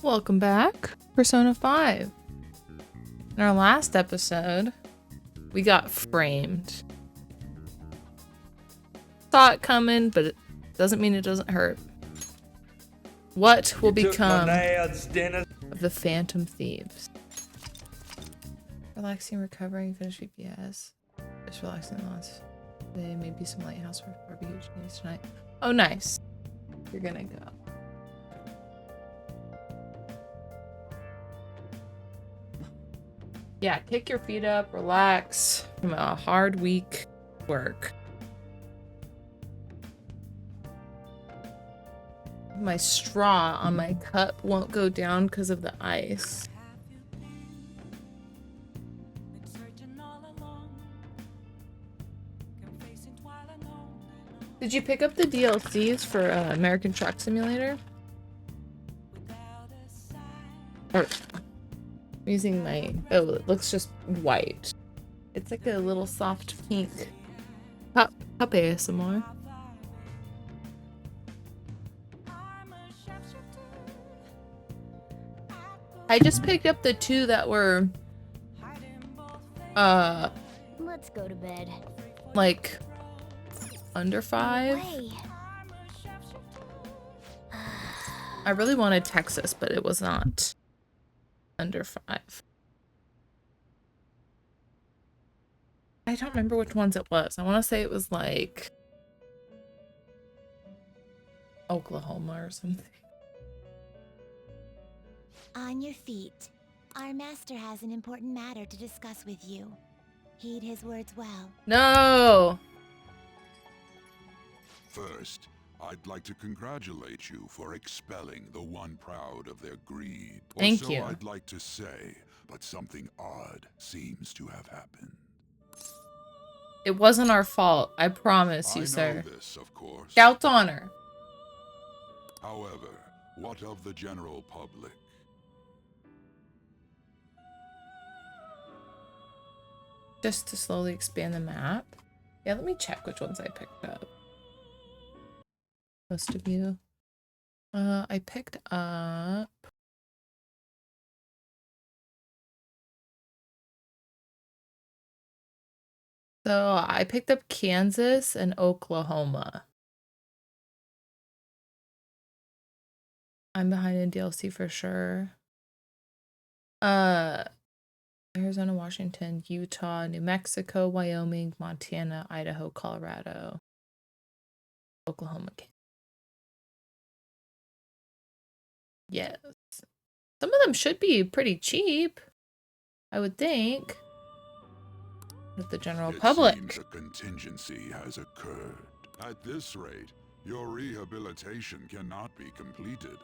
Welcome back, Persona 5. In our last episode, we got framed. Saw it coming, but it doesn't mean it doesn't hurt. What will become of the Phantom Thieves? Relaxing, recovering, finish VPS. Just relaxing lots. Today, maybe some lighthouse for barbecue tonight. Oh, nice. You're gonna go. Yeah, kick your feet up, relax from a hard week work. My straw on my cup won't go down because of the ice. Did you pick up the DLCs for American Truck Simulator? Or I'm using my... Oh, it looks just white. It's like a little soft pink. Pup ASMR. I just picked up the two that were... Let's go to bed. Like... under 5. I really wanted Texas, but it was not under 5. I don't remember which ones it was. I want to say it was like Oklahoma or something. On your feet. Our master has an important matter to discuss with you. Heed his words well. No! First, I'd like to congratulate you for expelling the one proud of their greed. Thank you. I'd like to say, but something odd seems to have happened. It wasn't our fault, I promise you, sir. I know this, of course. Scout's honor. However, what of the general public? Just to slowly expand the map. Yeah, let me check which ones I picked up. Most of you. I picked up... So I picked up Kansas and Oklahoma. I'm behind in DLC for sure. Arizona, Washington, Utah, New Mexico, Wyoming, Montana, Idaho, Colorado, Oklahoma. Yes. Some of them should be pretty cheap, I would think. With the general public. It seems a contingency has occurred. At this rate, your rehabilitation cannot be completed,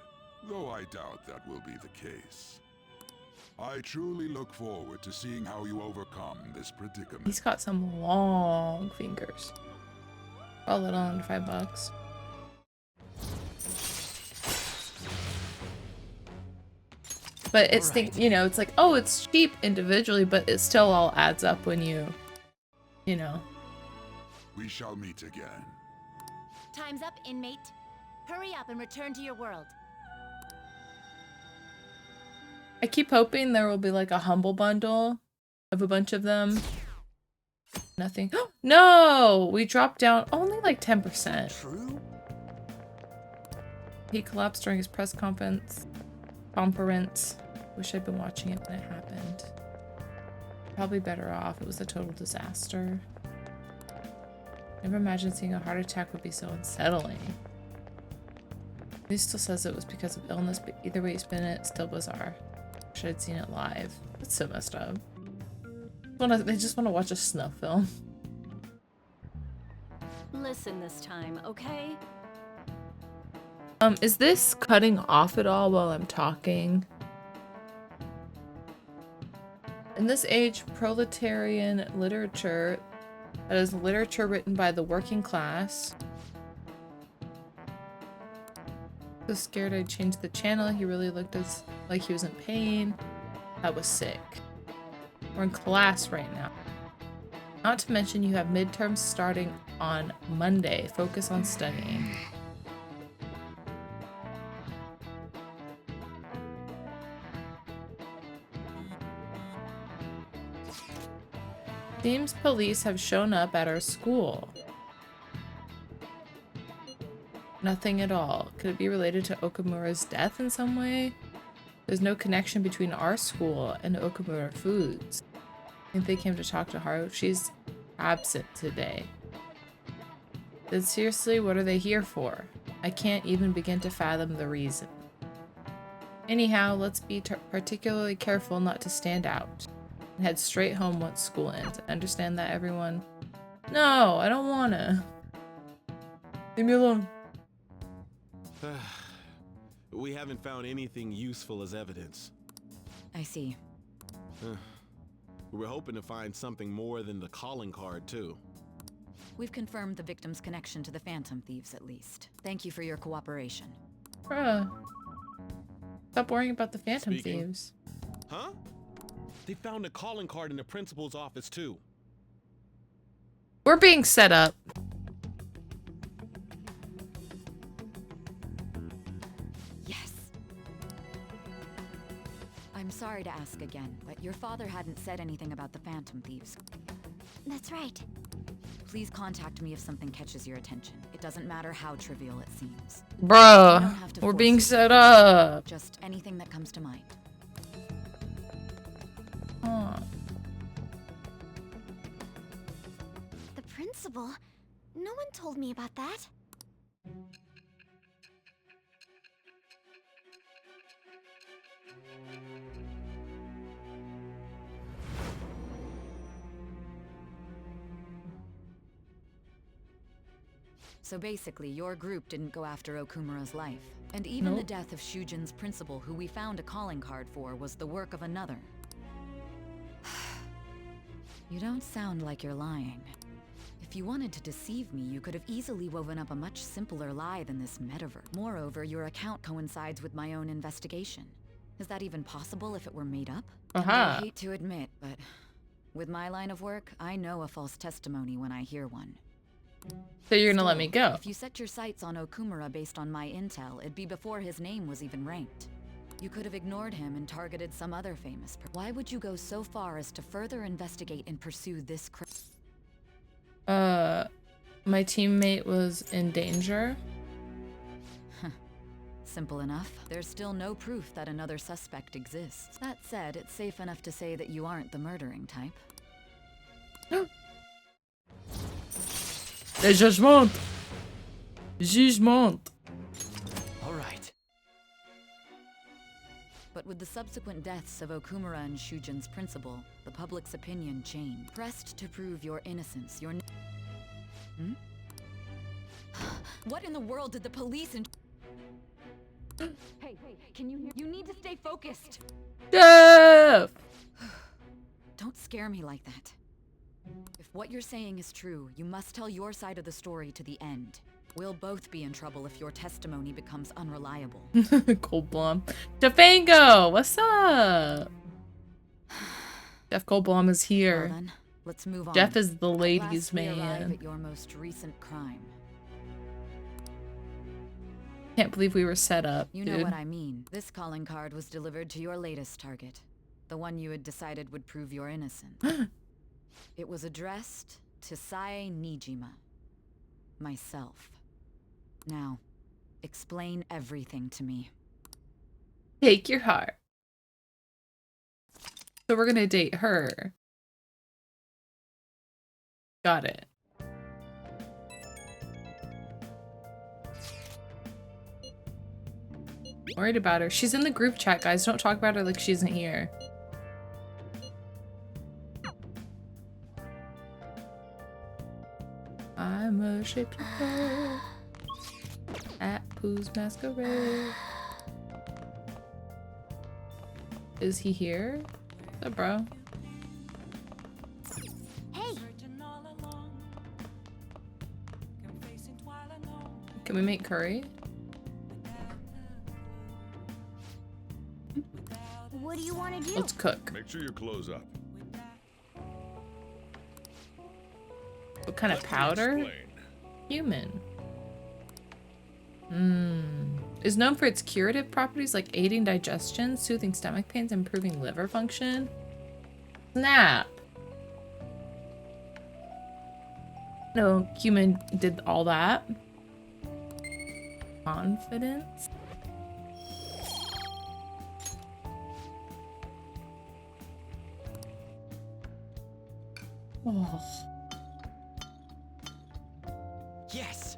though I doubt that will be the case. I truly look forward to seeing how you overcome this predicament. He's got some long fingers. A little under $5. But it's you know, it's like, oh, it's cheap individually, but it still all adds up when you know. We shall meet again. Time's up, inmate. Hurry up and return to your world. I keep hoping there will be like a humble bundle of a bunch of them. Nothing. No! We dropped down only like 10%. True? He collapsed during his press conference. Wish I'd been watching it when it happened. Probably better off. It was a total disaster. Never imagined seeing a heart attack would be so unsettling. He still says it was because of illness, but either way you spin it, it's still bizarre. Wish I'd seen it live. That's so messed up. They just want to watch a snuff film. Listen this time, okay? Is this cutting off at all while I'm talking? In this age, proletarian literature, that is literature written by the working class. So scared I'd change the channel. He really looked like he was in pain. That was sick. We're in class right now. Not to mention you have midterms starting on Monday. Focus on studying. Seems police have shown up at our school. Nothing at all. Could it be related to Okamura's death in some way? There's no connection between our school and Okamura Foods. I think they came to talk to Haru. She's absent today. Then seriously, what are they here for? I can't even begin to fathom the reason. Anyhow, let's be particularly careful not to stand out. And head straight home once school ends. Understand that, everyone? No, I don't wanna. Leave me alone. We haven't found anything useful as evidence. I see. We were hoping to find something more than the calling card, too. We've confirmed the victim's connection to the Phantom Thieves, at least. Thank you for your cooperation. Bruh. Stop worrying about the Phantom Speaking. Thieves. Huh? They found a calling card in the principal's office, too. We're being set up. Yes. I'm sorry to ask again, but your father hadn't said anything about the Phantom Thieves. That's right. Please contact me if something catches your attention. It doesn't matter how trivial it seems. You don't Bruh. have to We're force being it. set up. Just anything that comes to mind. Aw. The principal? No one told me about that. So basically, your group didn't go after Okumura's life. And even the Nope. death of Shujin's principal, who we found a calling card for, was the work of another. You don't sound like you're lying. If you wanted to deceive me, you could have easily woven up a much simpler lie than this metaverse. Moreover, your account coincides with my own investigation. Is that even possible if it were made up? And Aha. I hate to admit, but with my line of work, I know a false testimony when I hear one. So you're gonna let Still, me go? If you set your sights on Okumura based on my intel, it'd be before his name was even ranked. You could have ignored him and targeted some other famous person. Why would you go so far as to further investigate and pursue this My teammate was in danger. Simple enough. There's still no proof that another suspect exists. That said, it's safe enough to say that you aren't the murdering type. Le jugement. Jugement. All right. But with the subsequent deaths of Okumura and Shujin's principal, the public's opinion changed. Pressed to prove your innocence, your... What in the world did the police and... Hey, can you hear? You need to stay focused! Jeff! Don't scare me like that. If what you're saying is true, you must tell your side of the story to the end. We'll both be in trouble if your testimony becomes unreliable. Goldblum. Jefango, what's up? Jeff Goldblum is Well here. then, let's move on. Jeff is the At ladies' last we arrive man. at your most recent crime. Can't believe we were set up, You dude. know what I mean. This calling card was delivered to your latest target. The one you had decided would prove your innocence. It was addressed to Sae Nijima. Myself. Now, explain everything to me. Take your heart. So we're gonna date her. Got it. Worried about her. She's in the group chat, guys. Don't talk about her like she isn't here. I'm a shaped girl at Pooh's Masquerade. Is he here? What's up, bro? Hey, Can we make curry? what do you want to do? Let's cook. Make sure you close up. What kind of Let me powder? explain. Human. Is known for its curative properties like aiding digestion, soothing stomach pains, improving liver function. Snap. No human did all that. Confidence. Oh. Yes.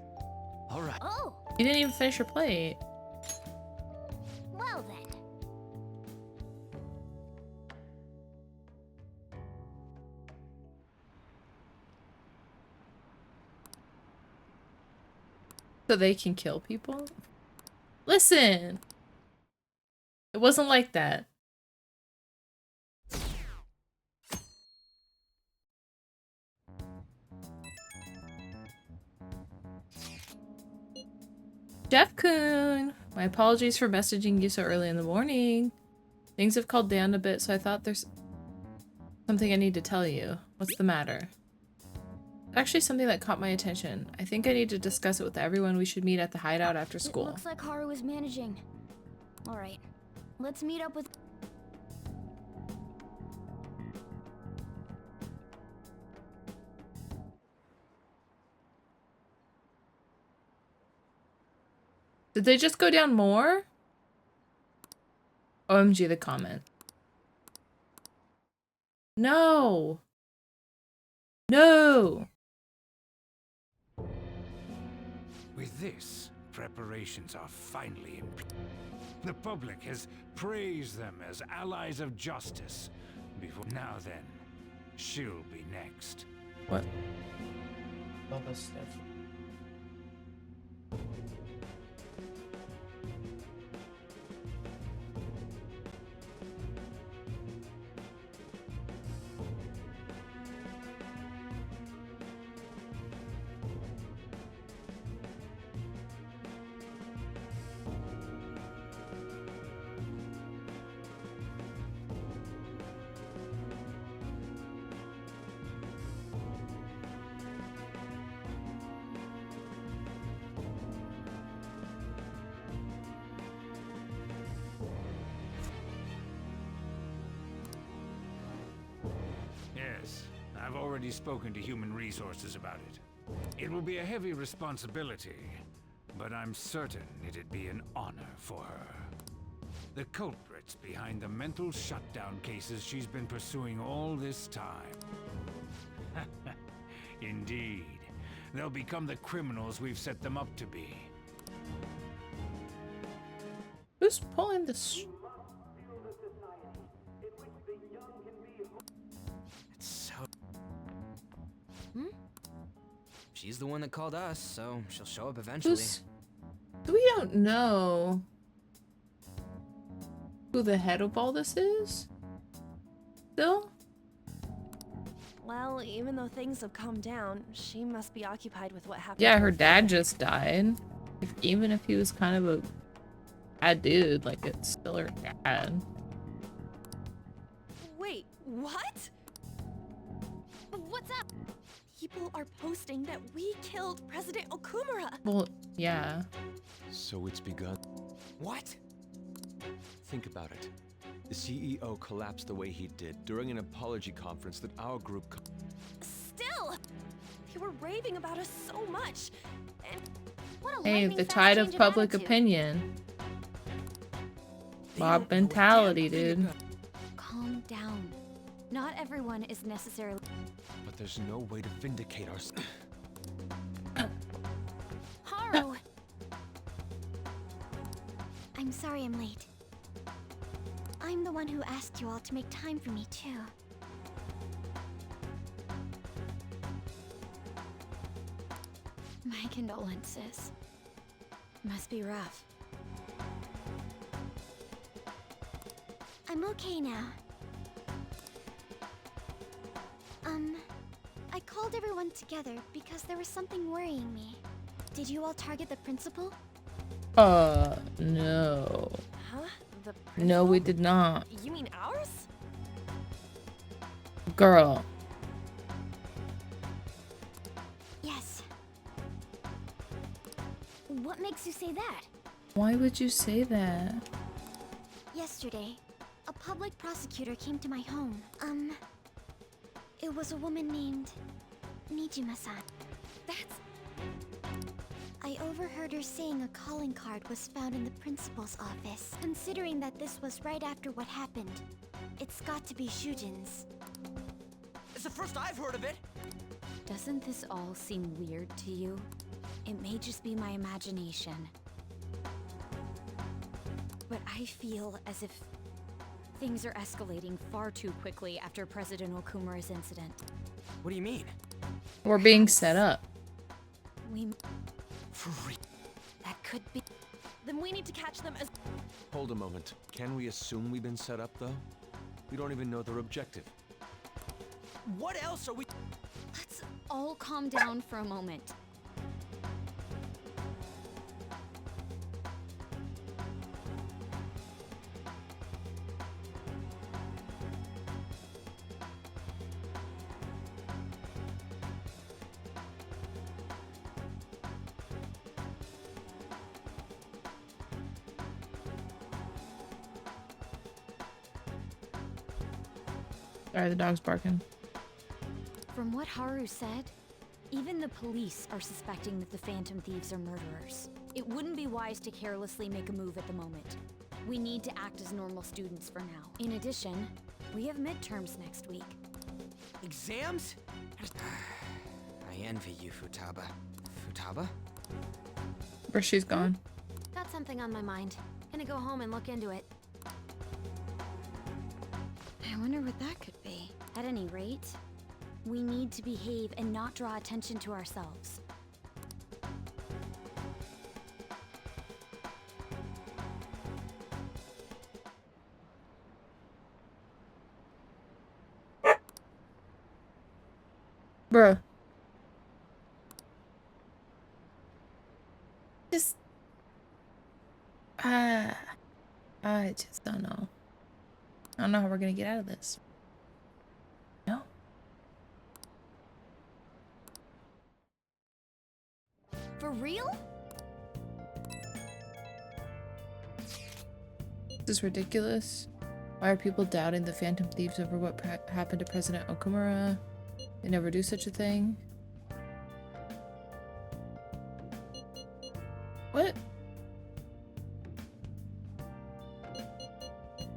All right. Oh, You didn't even finish your plate. well then. So they can kill people? Listen! It wasn't like that. Jeff-kun! My apologies for messaging you so early in the morning. Things have calmed down a bit, so I thought there's something I need to tell you. What's the matter? Actually, something that caught my attention. I think I need to discuss it with everyone. We should meet at the hideout after It school. looks like Haru is managing. Alright, let's meet up with... Did they just go down more? OMG, the comment. No! No! With this, preparations are finally in. The public has praised them as allies of justice. Before now, then, she'll be next. What? All this stuff. Yes, I've already spoken to Human Resources about it. It will be a heavy responsibility, but I'm certain it'd be an honor for her. The culprits behind the mental shutdown cases she's been pursuing all this time. Indeed, they'll become the criminals we've set them up to be. Who's pulling this? So. She's the one that called us, so she'll show up eventually. We don't know who the head of all this is? Still? Well, even though things have calmed down, she must be occupied with what happened. Yeah, to her her dad father. just died. Even if he was kind of a bad dude, like, it's still her dad. Wait, what? What's up? People are posting that we killed President Okumura. Well, yeah. So it's begun. What? Think about it. The CEO collapsed the way he did during an apology conference that our group Still, they were raving about us so much. And What a Hey, lightning the fast tide change of public attitude. opinion. They Mob don't know a mentality, damn thing dude. about- Calm down. Not everyone is necessarily... but there's no way to vindicate ourselves. Haru! I'm sorry I'm late. I'm the one who asked you all to make time for me, too. My condolences. Must be rough. I'm okay now. I called everyone together because there was something worrying me. Did you all target the principal? No. huh? The No, we principal? did not. You mean ours? Girl. Yes. What makes you say that? Why would you say that? Yesterday, a public prosecutor came to my home. It was a woman named Nijima-san. That's... I overheard her saying a calling card was found in the principal's office. Considering that this was right after what happened, it's got to be Shujin's. It's the first I've heard of it. Doesn't this all seem weird to you? It may just be my imagination, but I feel as if Things are escalating far too quickly after President Okumura's incident. What do you mean? We're being set up. For real? That could be... Then we need to catch them as... Hold a moment. Can we assume we've been set up, though? We don't even know their objective. What else are we... Let's all calm down for a moment. Sorry, the dog's barking. From what Haru said, even the police are suspecting that the Phantom Thieves are murderers. It wouldn't be wise to carelessly make a move at the moment. We need to act as normal students for now. In addition, we have midterms next week. Exams? I envy you, Futaba. Futaba? Where she's gone. Got something on my mind. Gonna go home and look into it. I wonder what that could be. At any rate, we need to behave and not draw attention to ourselves. Bruh. Just... I just don't know. I don't know how we're gonna get out of this. No? For real? This is ridiculous. Why are people doubting the Phantom Thieves over what happened to President Okumura? They never do such a thing. What?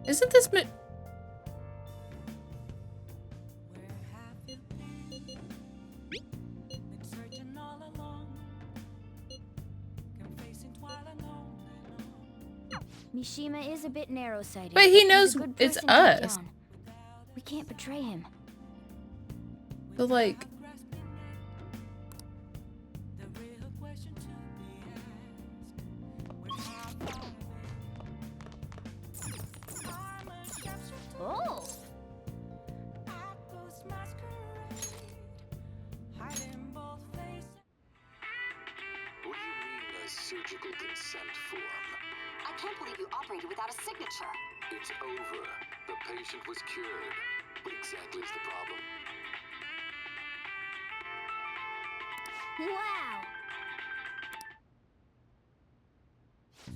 Isn't this Mishima is a bit narrow-sighted. But he He's a knows good it's person deep us. down. We can't betray him. But like... Oh! What do you mean a surgical consent form? I can't believe you operated without a signature. It's over. The patient was cured. What exactly is the problem? Wow!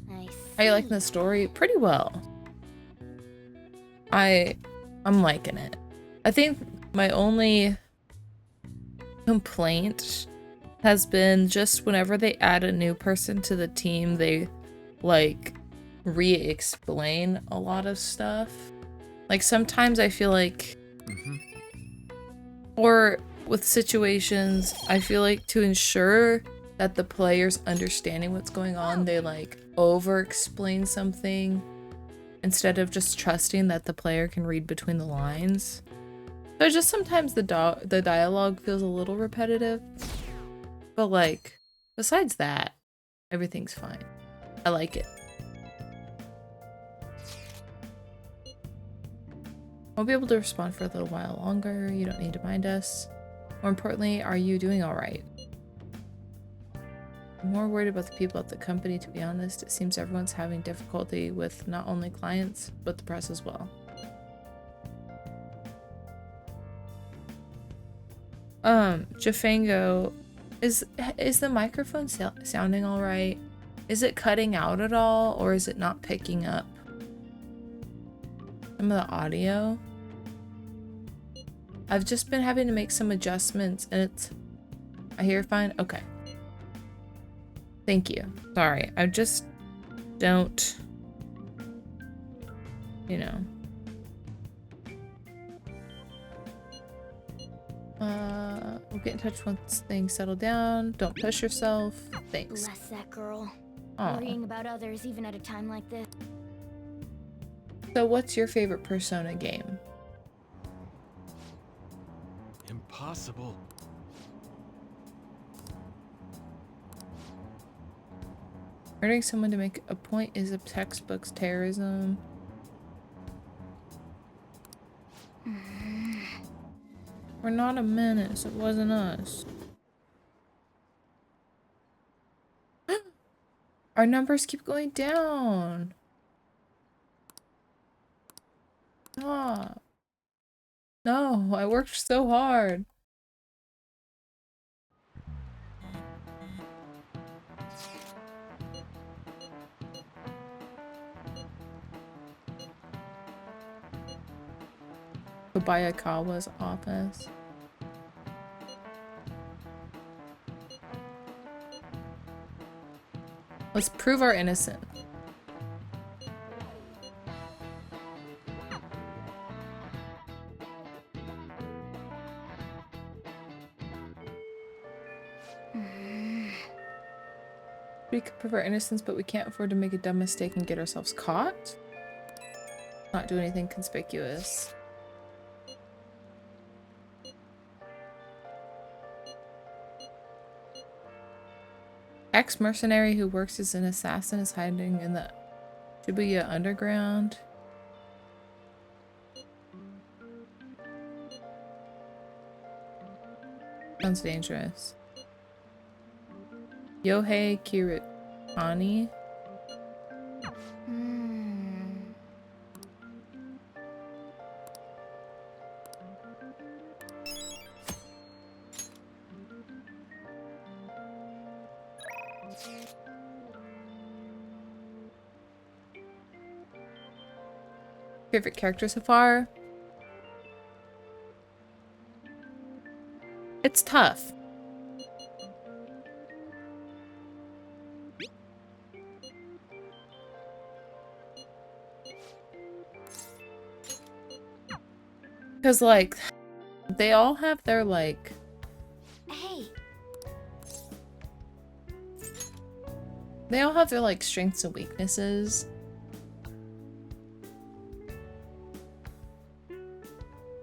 Nice. Are you liking the story? Pretty well. I'm liking it. I think my only complaint has been just whenever they add a new person to the team, they like re-explain a lot of stuff. Like sometimes I feel like, or with situations, I feel like to ensure that the player's understanding what's going on, they like over-explain something instead of just trusting that the player can read between the lines. So just sometimes the dialogue feels a little repetitive, but like besides that, everything's fine. I like it. Won't be able to respond for a little while longer. You don't need to mind us. More importantly, are you doing all right? I'm more worried about the people at the company, to be honest. It seems everyone's having difficulty with not only clients, but the press as well. Jafango, is the microphone sounding all right? Is it cutting out at all, or is it not picking up some of the audio? I've just been having to make some adjustments, and I hear fine? Okay. Thank you. Sorry, I just don't, you know. We'll get in touch once things settle down. Don't push yourself. Thanks. Bless that girl. Aw. Worrying about others even at a time like this. So what's your favorite Persona game? Impossible. Murdering someone to make a point is a textbook's terrorism. We're not a menace. It wasn't us. Our numbers keep going down. Stop. No, I worked so hard. Kobayakawa's office. Let's prove our innocence. We could prove our innocence, but we can't afford to make a dumb mistake and get ourselves caught. Not do anything conspicuous. Ex-mercenary who works as an assassin is hiding in the Shibuya underground. Sounds dangerous. Yohei Kiritani. Favorite character so far? It's tough. Because, like, they all have their, like... Hey. They all have their, like, strengths and weaknesses.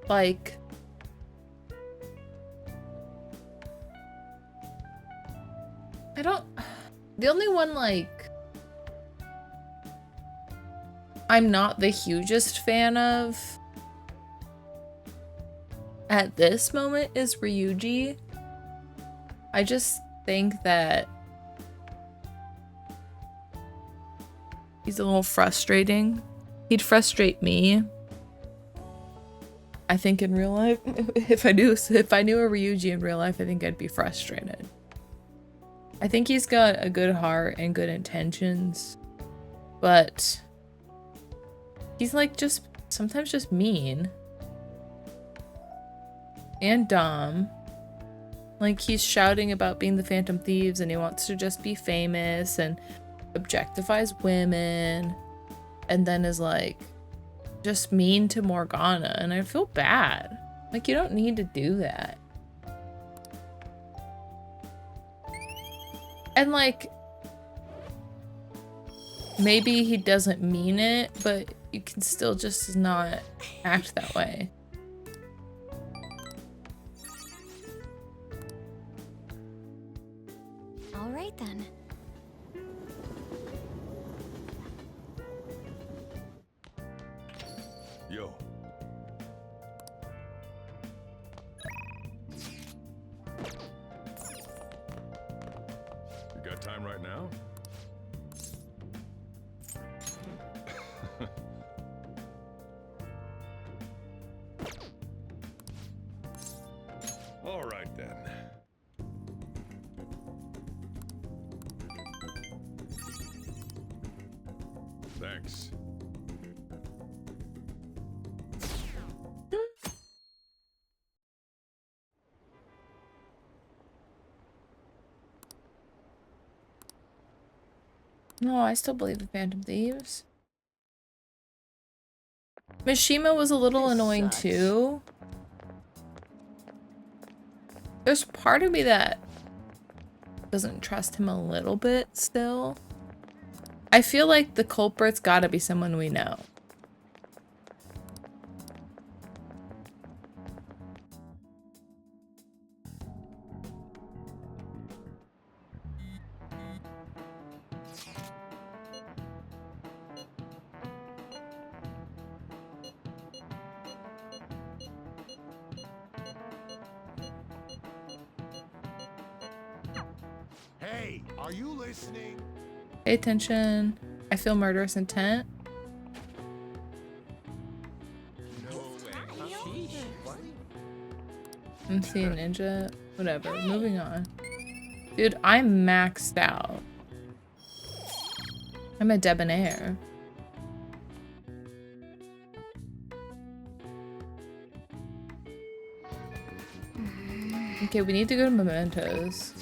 Like... I don't... The only one, like... I'm not the hugest fan of... at this moment is Ryuji. I just think that he's a little frustrating. He'd frustrate me. I think in real life, if I knew a Ryuji in real life, I think I'd be frustrated. I think he's got a good heart and good intentions, but he's like just sometimes just mean. And dumb. Like, he's shouting about being the Phantom Thieves and he wants to just be famous and objectifies women, and then is like just mean to Morgana, and I feel bad. Like, you don't need to do that. And like, maybe he doesn't mean it, but you can still just not act that way. All right then. Yo. You got time right now? All right then. Thanks. No, I still believe the Phantom Thieves. Mishima was a little annoying too. There's part of me that doesn't trust him a little bit still. I feel like the culprit's gotta be someone we know. Hey, are you listening? Pay attention. I feel murderous intent. No way. I'm seeing ninja. Whatever. Moving on. Dude, I'm maxed out. I'm a debonair. Okay, we need to go to Mementos.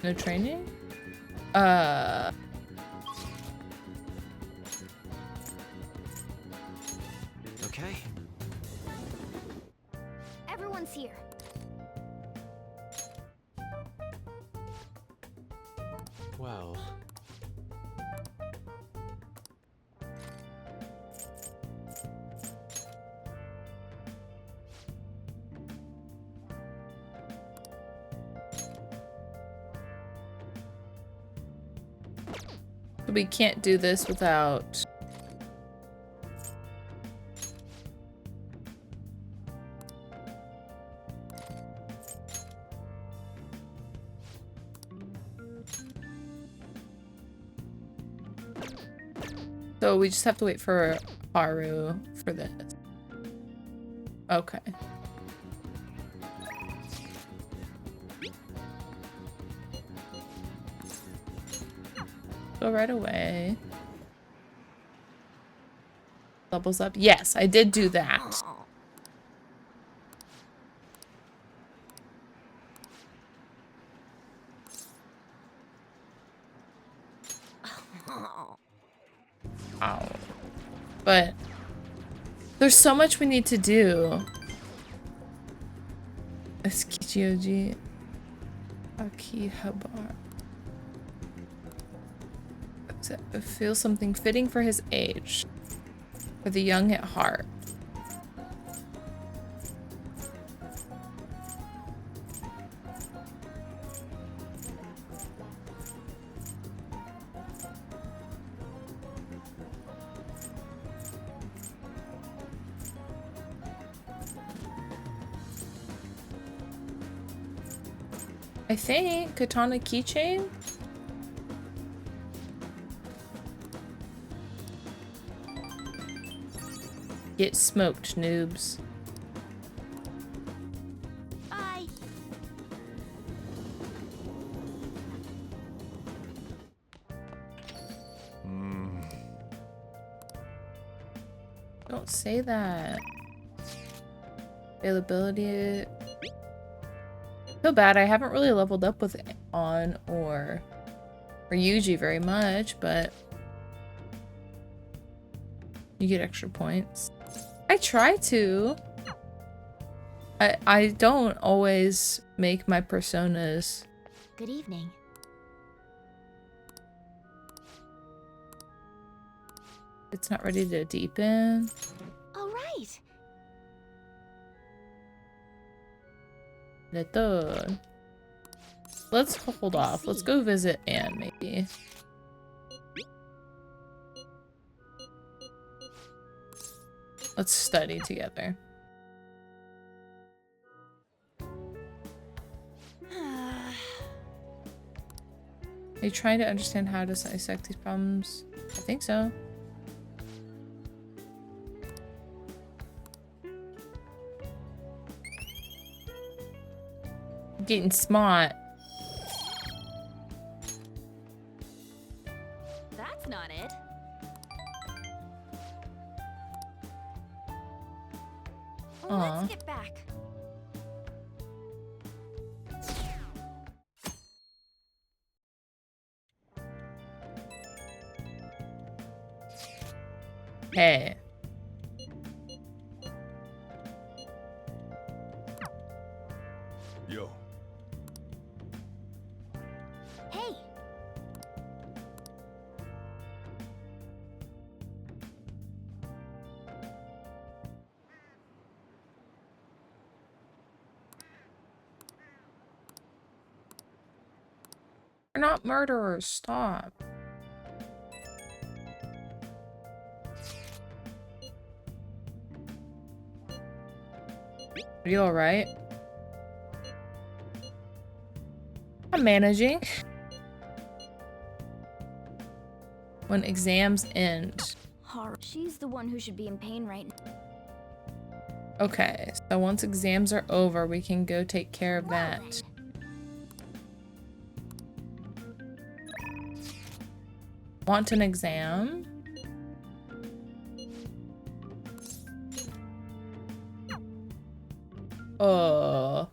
No training? Okay. Everyone's here. Well... We can't do this without... So we just have to wait for Haru for this. Okay. Go right away. Doubles up. Yes, I did do that. Ow. But there's so much we need to do. Eskichioji Akihabara. Feel something fitting for his age. For the young at heart. I think katana keychain. Get smoked, noobs. Bye. Don't say that. Availability. Feel bad. I haven't really leveled up with On or Yuji very much, but you get extra points. I try to. I don't always make my personas. Good evening. It's not ready to deepen. All right. Let's hold off. Let's go visit Anne, maybe. Let's study together. Are you trying to understand how to dissect these problems? I think so. Getting smart. That's not it. Aw. Let's get back. Hey. Yo. Hey! We're not murderers. Stop. Are you alright? I'm managing. When exams end. She's the one who should be in pain right now. Okay, so once exams are over, we can go take care of that. Want an exam? Oh.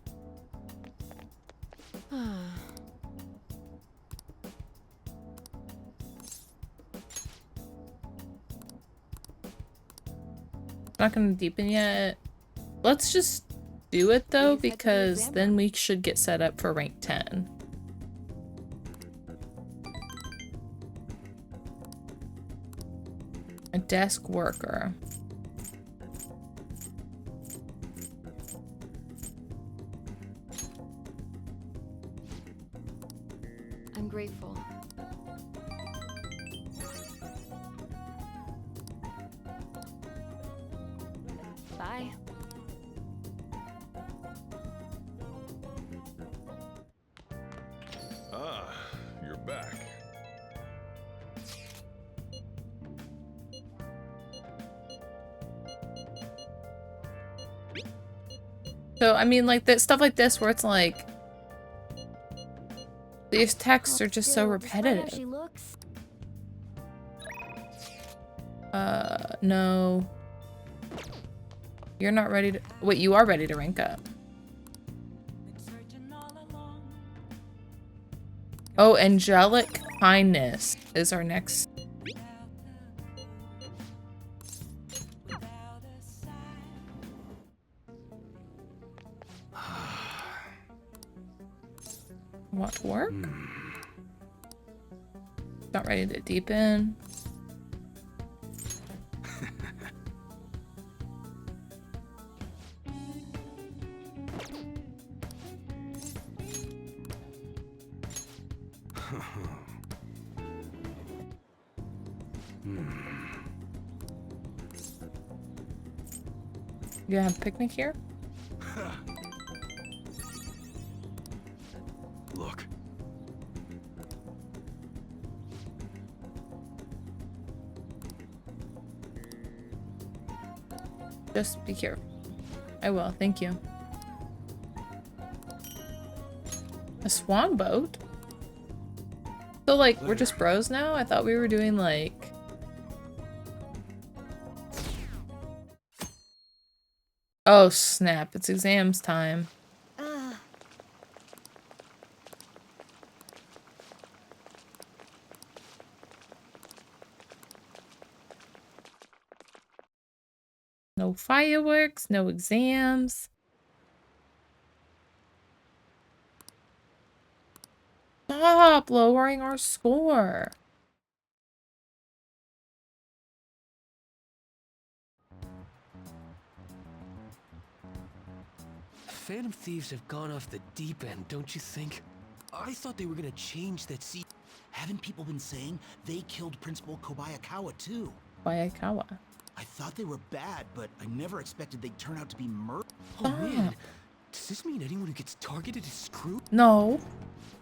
Not gonna deepen yet. Let's just do it though, because then we should get set up for rank 10. A desk worker. I'm grateful. Bye. Ah, you're back. So, I mean, like, that stuff like this where it's like... These texts are just so repetitive. No. You're not ready to... Wait, you are ready to rank up. Oh, angelic kindness is our next... Want to work? Not ready to deepen. You have a picnic here? Look. Just be careful. I will, thank you. A swan boat? So, like, we're just bros now? I thought we were doing, like... Oh, snap. It's exams time. No fireworks, no exams. Stop lowering our score. Phantom Thieves have gone off the deep end, don't you think? I thought they were gonna change that scene. Haven't people been saying they killed Principal Kobayakawa too? Kobayakawa. I thought they were bad, but I never expected they'd turn out to be murder. Oh man, does this mean anyone who gets targeted is screwed? No.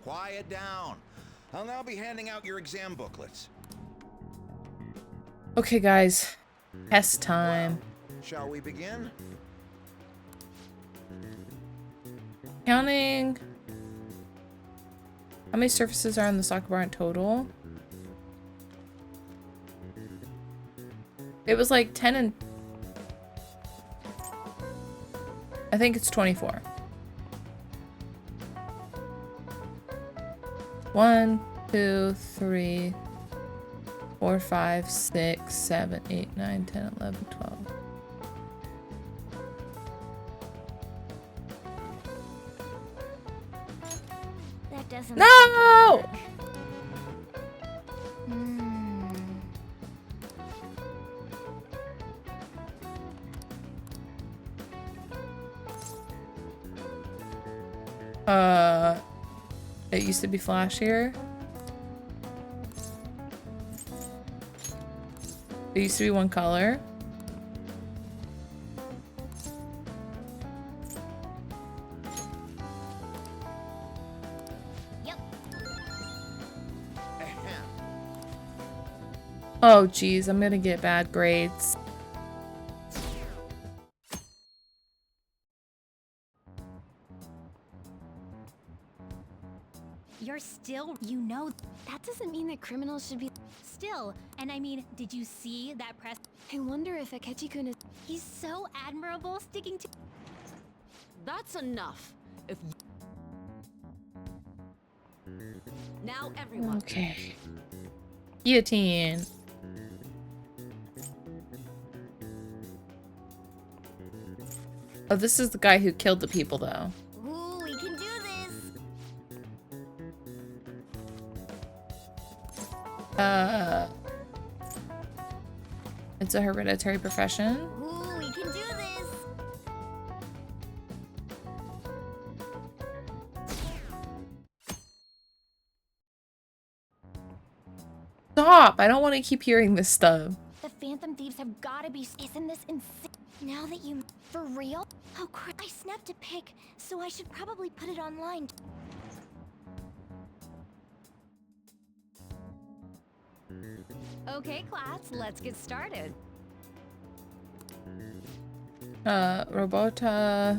Quiet down. I'll now be handing out your exam booklets. Okay, guys. Test time. Shall we begin? Counting. How many surfaces are on the soccer bar in total? It was like 10 and... I think it's 24. 1, 2, 3, 4, 5, 6, 7, 8, 9, 10, 11, 12. That doesn't No! look like It used to be flashier. It used to be one color. Oh geez, I'm gonna get bad grades. You're still, you know, that doesn't mean that criminals should be still. And I mean, did you see that press? I wonder if Akechi-kun is. He's so admirable sticking to. That's enough. If now everyone. Okay. Guillotine. Oh, this is the guy who killed the people, though. Ooh, we can do this. It's a hereditary profession. Ooh, we can do this. Stop! I don't want to keep hearing this stuff. The Phantom Thieves have gotta be. Isn't this insane? Now that you. For real? Oh crap. I snapped a pic, so I should probably put it online. Okay, class, let's get started. Robota.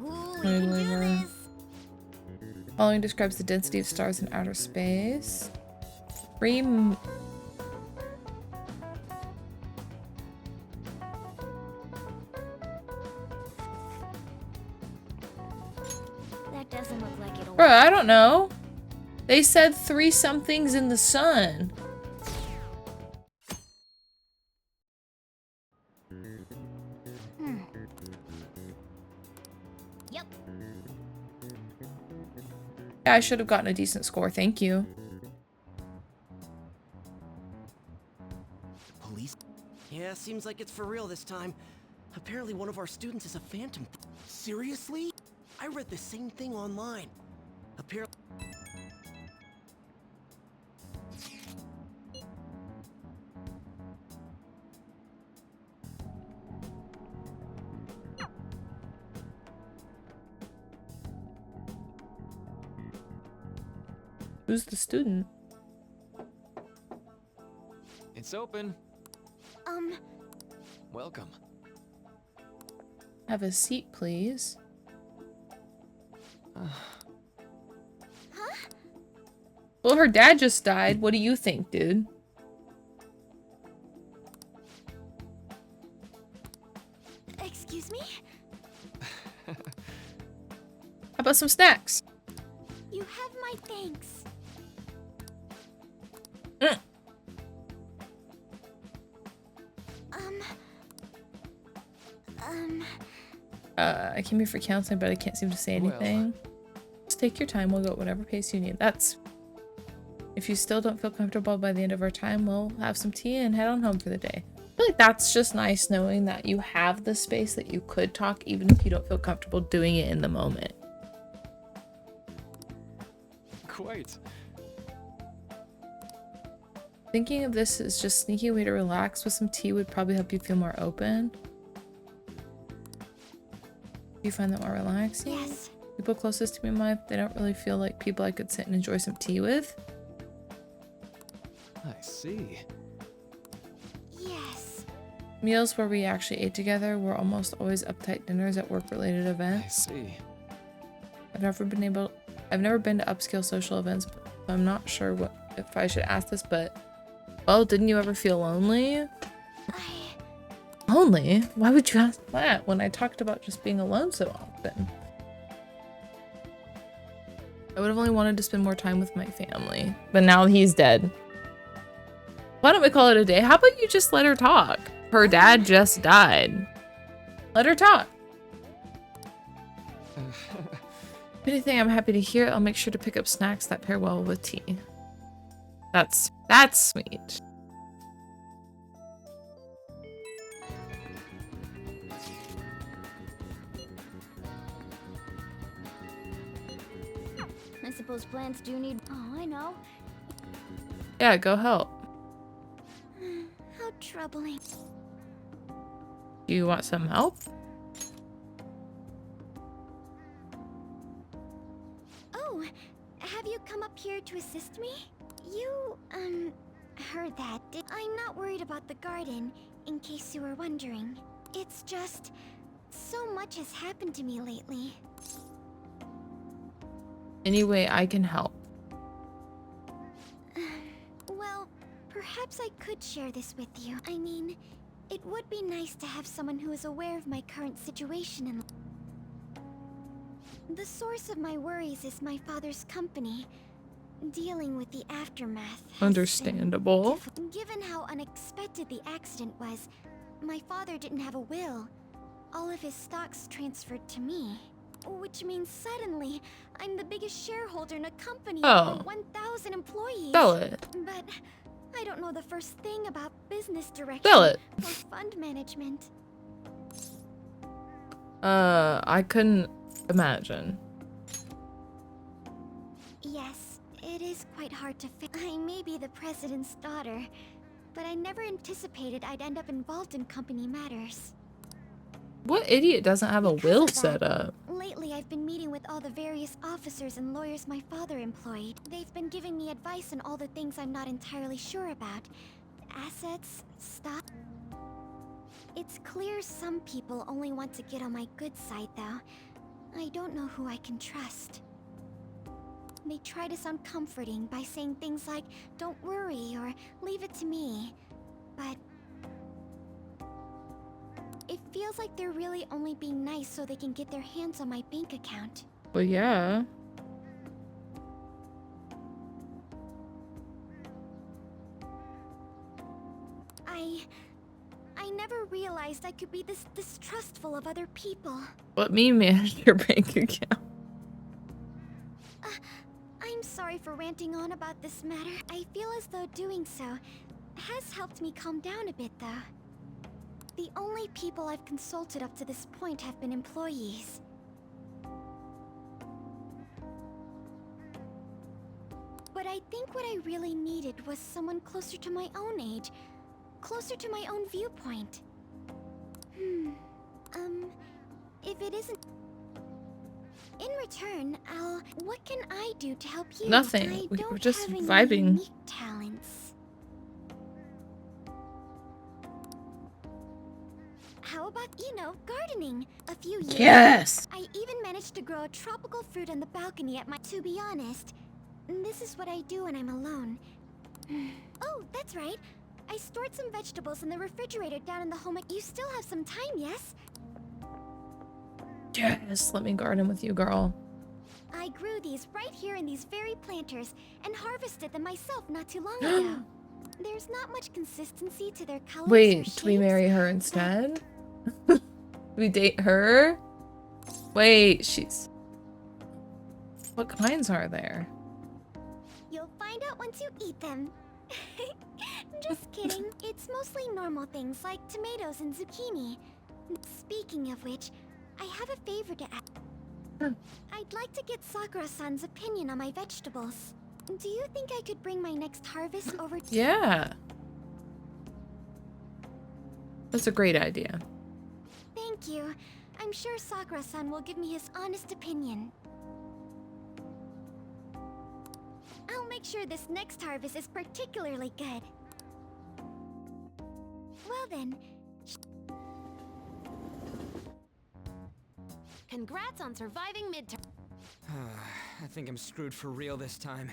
Ooh, we can do this. Following describes the density of stars in outer space. That doesn't look like it'll. Bruh, I don't know. They said 3 somethings in the sun. Yep. Yeah, I should have gotten a decent score. Thank you. Police? Yeah, seems like it's for real this time. Apparently one of our students is a phantom. Seriously? I read the same thing online. Apparently. Who's the student? It's open. Welcome. Have a seat, please. Well, her dad just died. What do you think, dude? Excuse me? How about some snacks? You have my thanks. I came here for counseling, but I can't seem to say anything. Just take your time. We'll go at whatever pace you need. That's... If you still don't feel comfortable by the end of our time, we'll have some tea and head on home for the day. I feel like that's just nice knowing that you have the space that you could talk even if you don't feel comfortable doing it in the moment. Quite. Thinking of this as just sneaking away to relax with some tea would probably help you feel more open. Do you find that more relaxing? Yes. People closest to me in my life, they don't really feel like people I could sit and enjoy some tea with. I see. Yes. Meals where we actually ate together were almost always uptight dinners at work-related events. I see. I've never been to upscale social events, so I'm not sure if I should ask this, but well, didn't you ever feel lonely? Lonely? Why would you ask that when I talked about just being alone so often? I would have only wanted to spend more time with my family, but now he's dead. Why don't we call it a day? How about you just let her talk? Her dad just died. Let her talk. If anything, I'm happy to hear it. I'll make sure to pick up snacks that pair well with tea. That's sweet. I suppose plants do need. Oh, I know. Yeah, go help. How troubling. Do you want some help? Oh, have you come up here to assist me? You, heard that. I'm not worried about the garden, in case you were wondering. It's just, so much has happened to me lately. Any way I can help. Well, perhaps I could share this with you. I mean, it would be nice to have someone who is aware of my current situation and the source of my worries is my father's company. Dealing with the aftermath. Understandable. Given how unexpected the accident was, my father didn't have a will. All of his stocks transferred to me. Which means suddenly, I'm the biggest shareholder in a company of over 1,000 employees. Sell it. But I don't know the first thing about business direction Sell it. or fund management. I couldn't imagine. Yes, it is quite hard to fit. I may be the president's daughter, but I never anticipated I'd end up involved in company matters. What idiot doesn't have a will set up? Lately, I've been meeting with all the various officers and lawyers my father employed. They've been giving me advice on all the things I'm not entirely sure about. Assets, stuff. It's clear some people only want to get on my good side, though. I don't know who I can trust. They try to sound comforting by saying things like, "Don't worry," or "Leave it to me." But it feels like they're really only being nice so they can get their hands on my bank account. Well, yeah. I never realized I could be this distrustful of other people. Let me manage your bank account. I'm sorry for ranting on about this matter. I feel as though doing so has helped me calm down a bit, though. The only people I've consulted up to this point have been employees. But I think what I really needed was someone closer to my own age, closer to my own viewpoint. If it isn't... In return, what can I do to help you? Nothing. We were just vibing. Unique talents. How about, gardening? A few years Yes! ago, I even managed to grow a tropical fruit on the balcony at my... To be honest, this is what I do when I'm alone. Oh, that's right. I stored some vegetables in the refrigerator down in the home. You still have some time, yes? Yes, let me garden with you, girl. I grew these right here in these very planters and harvested them myself not too long ago. There's not much consistency to their colors. Wait, do we marry her instead? Do we date her? Wait, she's... What kinds are there? You'll find out once you eat them. Just kidding. It's mostly normal things like tomatoes and zucchini. Speaking of which, I have a favor to ask. I'd like to get Sakura-san's opinion on my vegetables. Do you think I could bring my next harvest over to... Yeah. That's a great idea. Thank you. I'm sure Sakura-san will give me his honest opinion. I'll make sure this next harvest is particularly good. Well then... Congrats on surviving midterm. I think I'm screwed for real this time.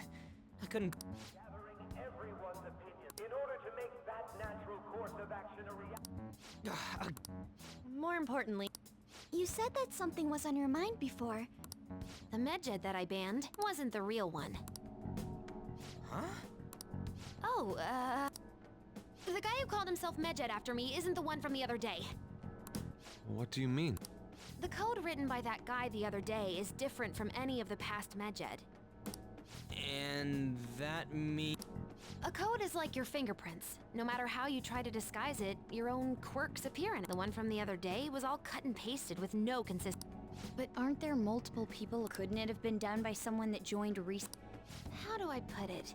I couldn't... Gathering everyone's opinion in order to make that natural course of action a reality. More importantly, you said that something was on your mind before. The medjed that I banned wasn't the real one. Huh? Oh, the guy who called himself Medjed after me isn't the one from the other day. What do you mean? The code written by that guy the other day is different from any of the past Medjed. And that means... A code is like your fingerprints. No matter how you try to disguise it, your own quirks appear in it. The one from the other day was all cut and pasted with no consistency. But aren't there multiple people? Couldn't it have been done by someone that joined recently? How do I put it?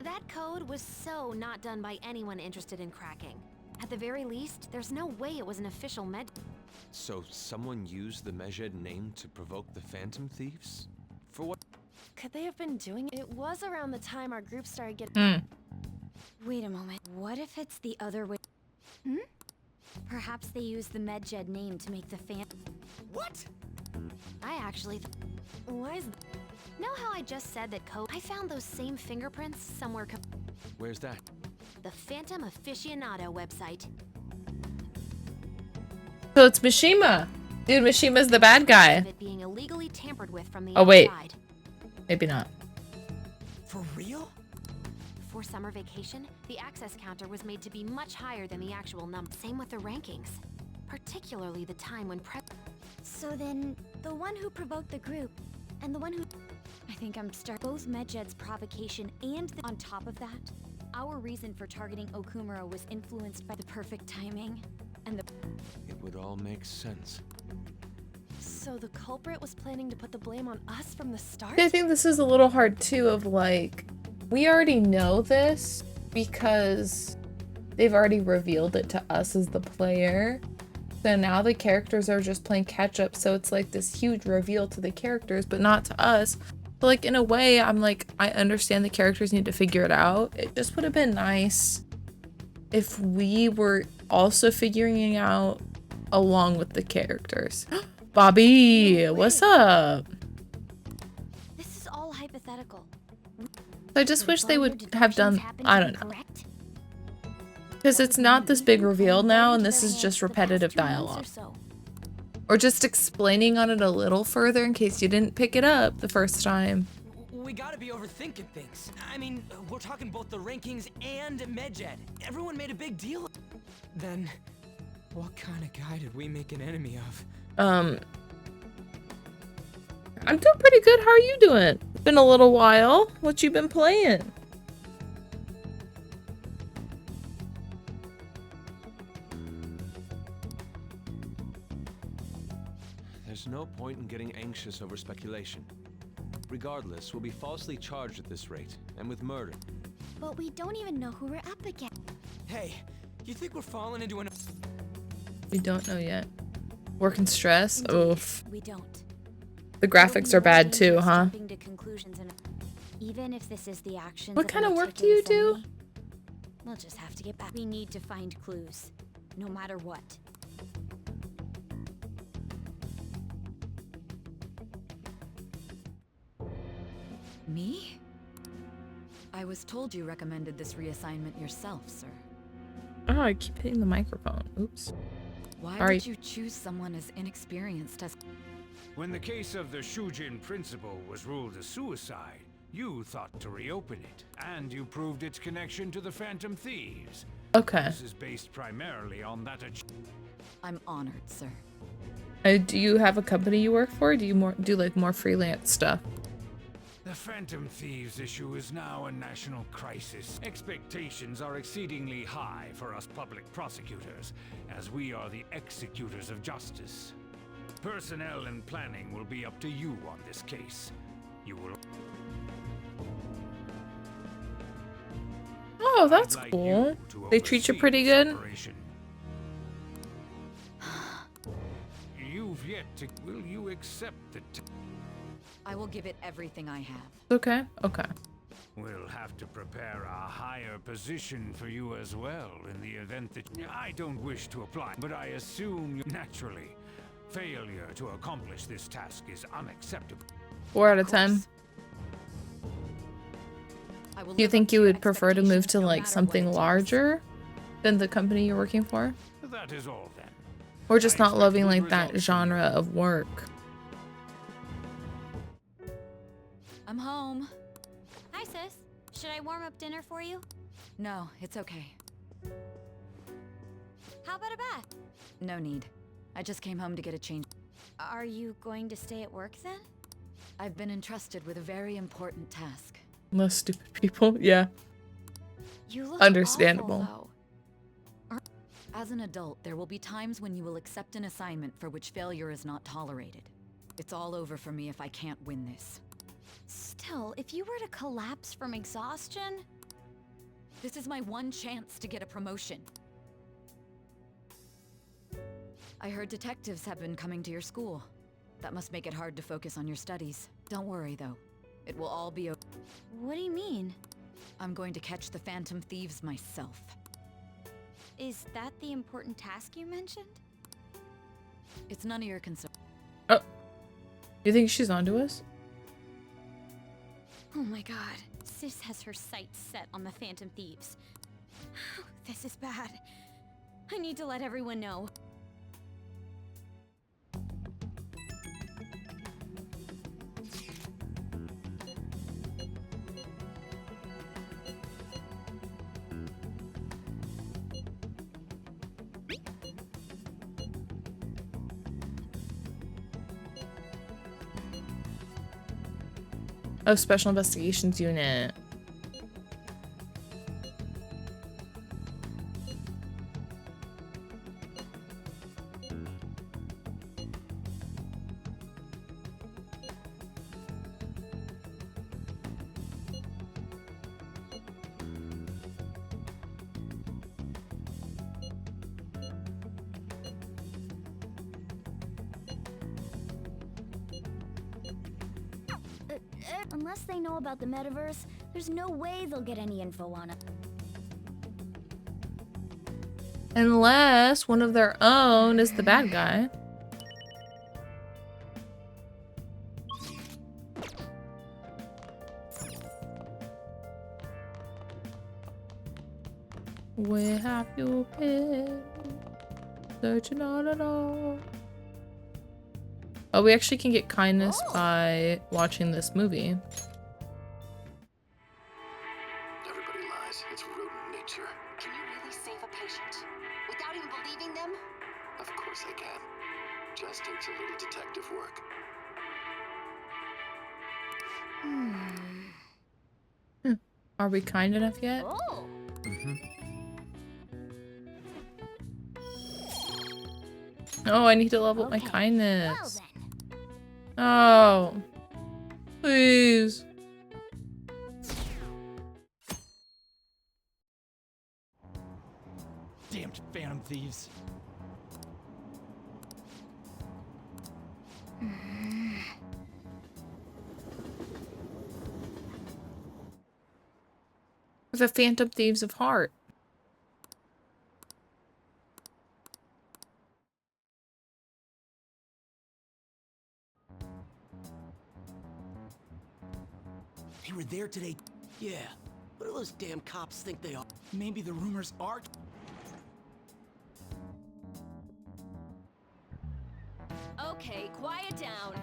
That code was so not done by anyone interested in cracking. At the very least, there's no way it was an official med. So someone used the MAYHEM name to provoke the Phantom Thieves? For what? Could they have been doing it? It was around the time our group started getting... Wait a moment. What if it's the other way? Perhaps they used the Medjed name to make the What? I actually... Why is... Know how I just said that code... I found those same fingerprints somewhere... Where's that? The Phantom Aficionado website. So it's Mishima. Dude, Mishima's the bad guy. It being illegally tampered with from the Oh, wait. outside. Maybe not. For real? For summer vacation, the access counter was made to be much higher than the actual number. Same with the rankings. Particularly the time when So then, the one who provoked the group, and the one who... I think I'm both Medjed's provocation and on top of that, our reason for targeting Okumura was influenced by the perfect timing, and the... It would all make sense. So the culprit was planning to put the blame on us from the start? I think this is a little hard too of like, we already know this because they've already revealed it to us as the player. So now the characters are just playing catch up. So it's like this huge reveal to the characters, but not to us. But like in a way, I'm like, I understand the characters need to figure it out. It just would have been nice if we were also figuring it out along with the characters. Bobby, what's up? This is all hypothetical. I just wish they would have done, I don't know. Because it's not this big reveal now, and this is just repetitive dialogue. Or just explaining on it a little further in case you didn't pick it up the first time. We gotta be overthinking things. I mean, we're talking both the rankings and Medjed. Everyone made a big deal. Then, what kind of guy did we make an enemy of? I'm doing pretty good. How are you doing? It's been a little while. What you been playing? There's no point in getting anxious over speculation. Regardless, we'll be falsely charged at this rate, and with murder. But we don't even know who we're up against. Hey, you think we're falling into an... We don't know yet. Work and stress? Oof. We don't. The graphics are bad too, huh? To conclusions and even if this is the action. What kind of work do you do? We'll just have to get back. We need to find clues, no matter what. Me? I was told you recommended this reassignment yourself, sir. Oh, I keep hitting the microphone. Oops. Why Sorry. would you choose someone as inexperienced as... When the case of the Shujin principal was ruled a suicide, you thought to reopen it, and you proved its connection to the Phantom Thieves. Okay. This is based primarily on that. I'm honored, sir. Do you have a company you work for? Do you do like more freelance stuff? The Phantom Thieves issue is now a national crisis. Expectations are exceedingly high for us public prosecutors, as we are the executors of justice. Personnel and planning will be up to you on this case. You will... Oh, that's cool. They treat you pretty good? You've yet to... Will you accept the... I will give it everything I have. Okay, okay. We'll have to prepare a higher position for you as well in the event that... I don't wish to apply, but I assume you... Naturally, failure to accomplish this task is unacceptable. 4 out of 10. Do you think you would prefer to move to like something larger than the company you're working for? That is all then. Or just not loving like that genre of work? I'm home. Hi, sis. Should I warm up dinner for you? No, it's okay. How about a bath? No need. I just came home to get a change. Are you going to stay at work then? I've been entrusted with a very important task. Less stupid people, yeah. You look Understandable. awful, though. As an adult, there will be times when you will accept an assignment for which failure is not tolerated. It's all over for me if I can't win this. Still, if you were to collapse from exhaustion... This is my one chance to get a promotion. I heard detectives have been coming to your school. That must make it hard to focus on your studies. Don't worry, though. It will all be okay. What do you mean? I'm going to catch the Phantom Thieves myself. Is that the important task you mentioned? It's none of your concern. Oh. You think she's onto us? Oh my god. Sis has her sights set on the Phantom Thieves. This is bad. I need to let everyone know. Oh, Special Investigations Unit. Unless they know about the metaverse, there's no way they'll get any info on it. Unless one of their own is the bad guy. Where have you been? Searching all along. Oh, we actually can get kindness by watching this movie. Everybody lies. It's rodent nature. Can you really save a patient? Without even believing them? Of course I can. Just takes a little detective work. Are we kind enough yet? Oh. Oh, I need to level up my kindness. Well then. Oh. Please. Damned Phantom Thieves. The Phantom Thieves of Heart. They were there today. Yeah. What do those damn cops think they are? Maybe the rumors are... Okay, quiet down.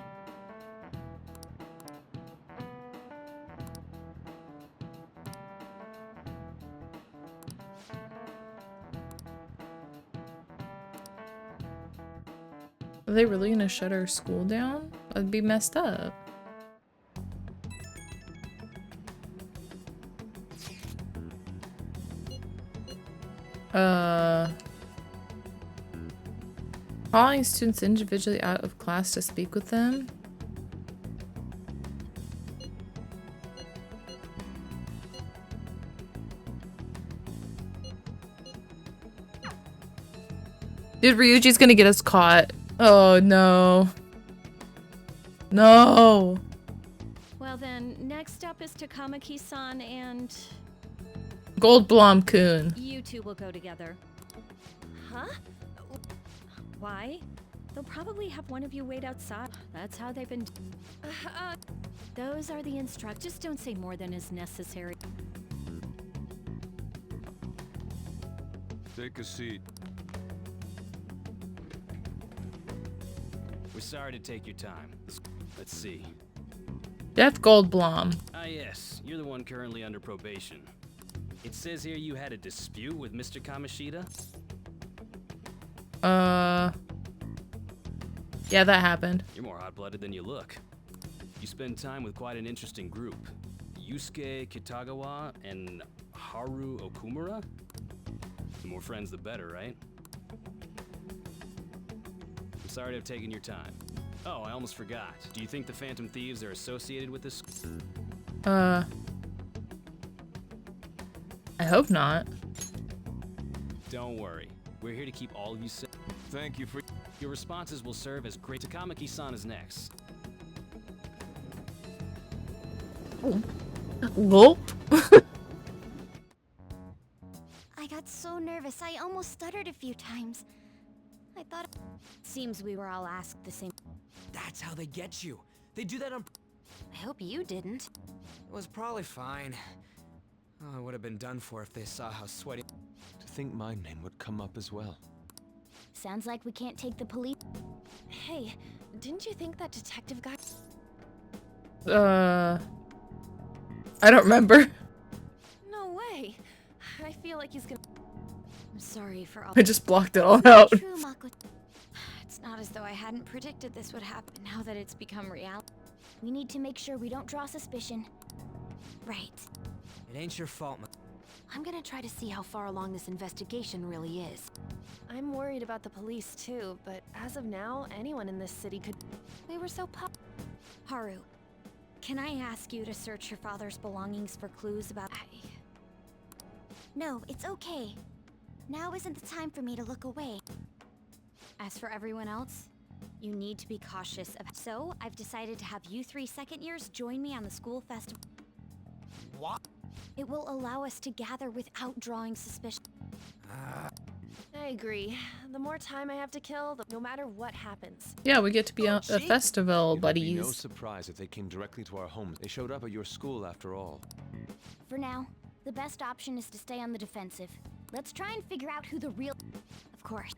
Are they really gonna shut our school down? That'd be messed up. Calling students individually out of class to speak with them. Dude, Ryuji's gonna get us caught. Oh no. No. Well then, next up is Takamaki-san and... Goldblum-kun. You two will go together. Huh? Why? They'll probably have one of you wait outside. That's how they've been... those are the instructions. Just don't say more than is necessary. Take a seat. We're sorry to take your time. Let's see. Jeff Goldblum. Ah, yes. You're the one currently under probation. It says here you had a dispute with Mr. Kamoshida? Yeah, that happened. You're more hot-blooded than you look. You spend time with quite an interesting group. Yusuke Kitagawa and Haru Okumura? The more friends, the better, right? I'm sorry to have taken your time. Oh, I almost forgot. Do you think the Phantom Thieves are associated with this? I hope not. Don't worry. We're here to keep all of you safe. Thank you for... Your responses will serve as great... Takamaki-san is next. Gulp. I got so nervous, I almost stuttered a few times. I thought... Seems we were all asked the same. That's how they get you. They do that on... I hope you didn't. It was probably fine. Oh, it would have been done for if they saw how sweaty... To think my name would come up as well. Sounds like we can't take the police. Hey, didn't you think that detective guy... I don't remember. No way. I feel like he's gonna... I'm sorry for all... I just blocked it all out. True, Mako. It's not as though I hadn't predicted this would happen now that it's become reality. We need to make sure we don't draw suspicion. Right. It ain't your fault, I'm gonna try to see how far along this investigation really is. I'm worried about the police too, but as of now, anyone in this city could... We were so Haru, can I ask you to search your father's belongings for clues about... No, it's okay. Now isn't the time for me to look away. As for everyone else, you need to be cautious of... So, I've decided to have you 3 second years join me on the school festival. What? It will allow us to gather without drawing suspicion. I agree. The more time I have to kill, no matter what happens. Yeah, we get to be at a festival, It would be buddies. no surprise if they came directly to our home. They showed up at your school after all. For now, the best option is to stay on the defensive. Let's try and figure out who the real... Of course.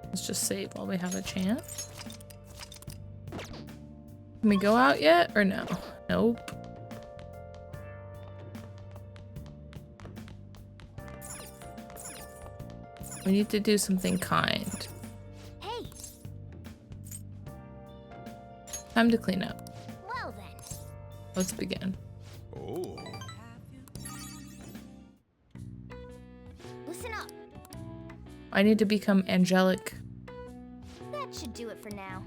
Let's just save while we have a chance. Can we go out yet or no? Nope. We need to do something kind. Hey! Time to clean up. Well then. Let's begin. Oh. Listen up. I need to become angelic. That should do it for now.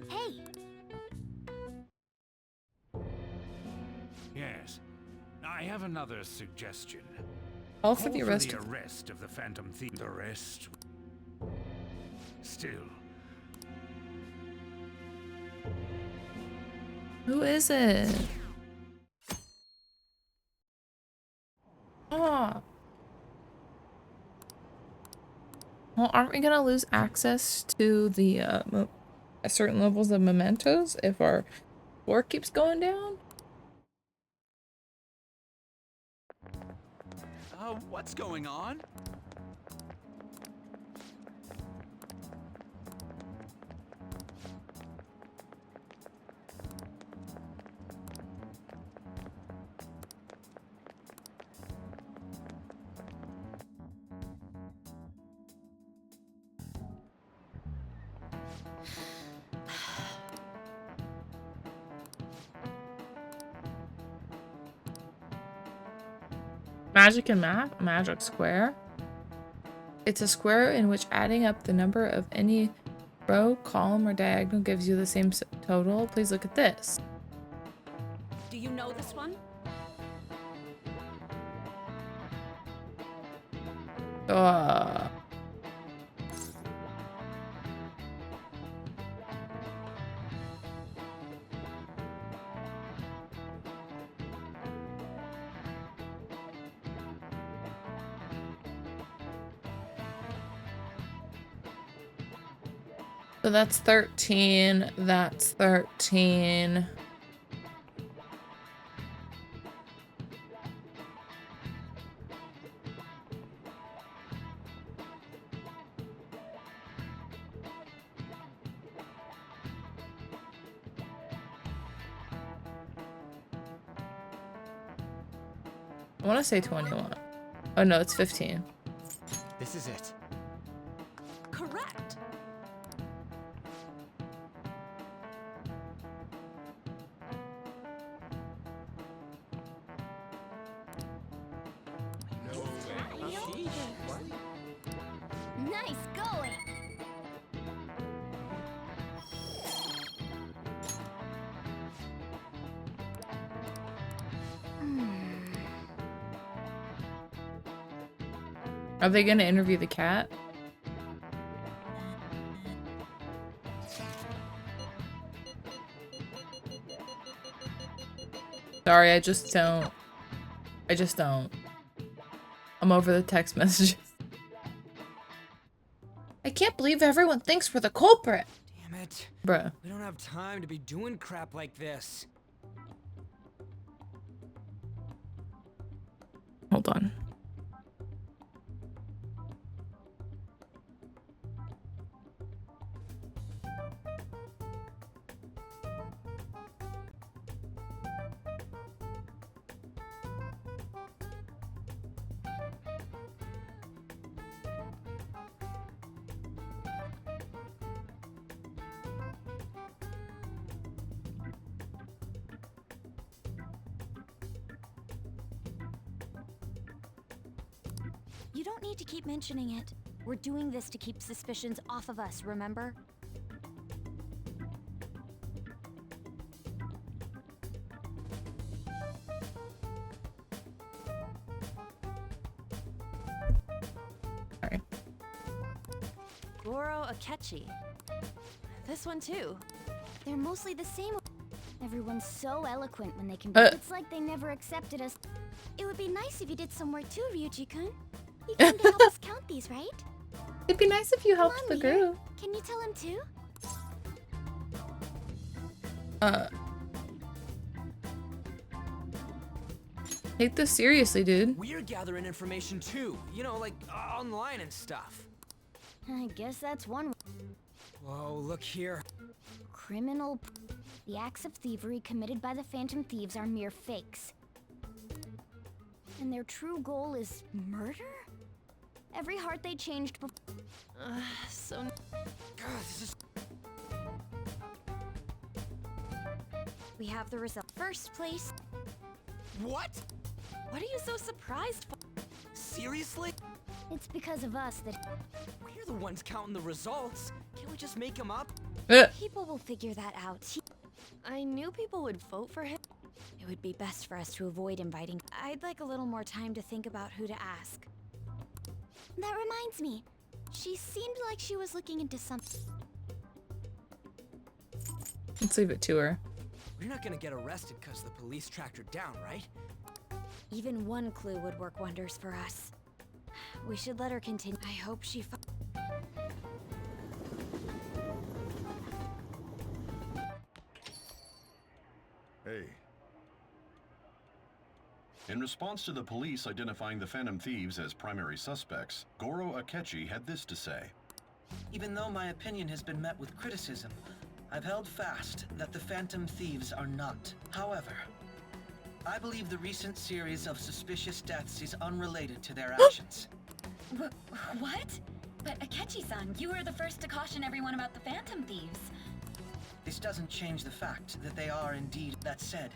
Hey! Yes. I have another suggestion. All for the Call arrest. the arrest of the Phantom Thief. The rest. Still. Who is it? Oh. Well, aren't we gonna lose access to the certain levels of mementos if our score keeps going down? What's going on? Magic and math? Magic square? It's a square in which adding up the number of any row, column, or diagonal gives you the same total. Please look at this. Do you know this one? So that's 13. That's 13. I want to say 21. Oh no, it's 15. This is it. Correct. Nice going. Are they gonna interview the cat? Sorry, I just don't. I'm over the text messages. I can't believe everyone thinks we're the culprit. Damn it. Bruh. We don't have time to be doing crap like this. Hold on. You don't need to keep mentioning it. We're doing this to keep suspicions off of us, remember? Sorry. Goro Akechi. This one too. They're mostly the same. Everyone's so eloquent when they can. It's like they never accepted us. It would be nice if you did some work too, Ryuji-kun. You came to help us count these, right? It'd be nice if you helped the group. Can you tell him too? Take this seriously, dude. We're gathering information too. You know, like online and stuff. I guess that's one. Whoa, look here. Criminal. The acts of thievery committed by the Phantom Thieves are mere fakes. And their true goal is murder? Every heart they changed before. So. God, this is. We have the result. First place. What? What are you so surprised for? Seriously? It's because of us that. We're the ones counting the results. Can't we just make them up? People will figure that out. I knew people would vote for him. It would be best for us to avoid inviting. I'd like a little more time to think about who to ask. That reminds me. She seemed like she was looking into something. Let's leave it to her. We're not gonna get arrested because the police tracked her down, right? Even one clue would work wonders for us. We should let her continue. I hope she Hey. In response to the police identifying the Phantom Thieves as primary suspects, Goro Akechi had this to say. Even though my opinion has been met with criticism, I've held fast that the Phantom Thieves are not. However, I believe the recent series of suspicious deaths is unrelated to their actions. What? But Akechi-san, you were the first to caution everyone about the Phantom Thieves. This doesn't change the fact that they are indeed. That said,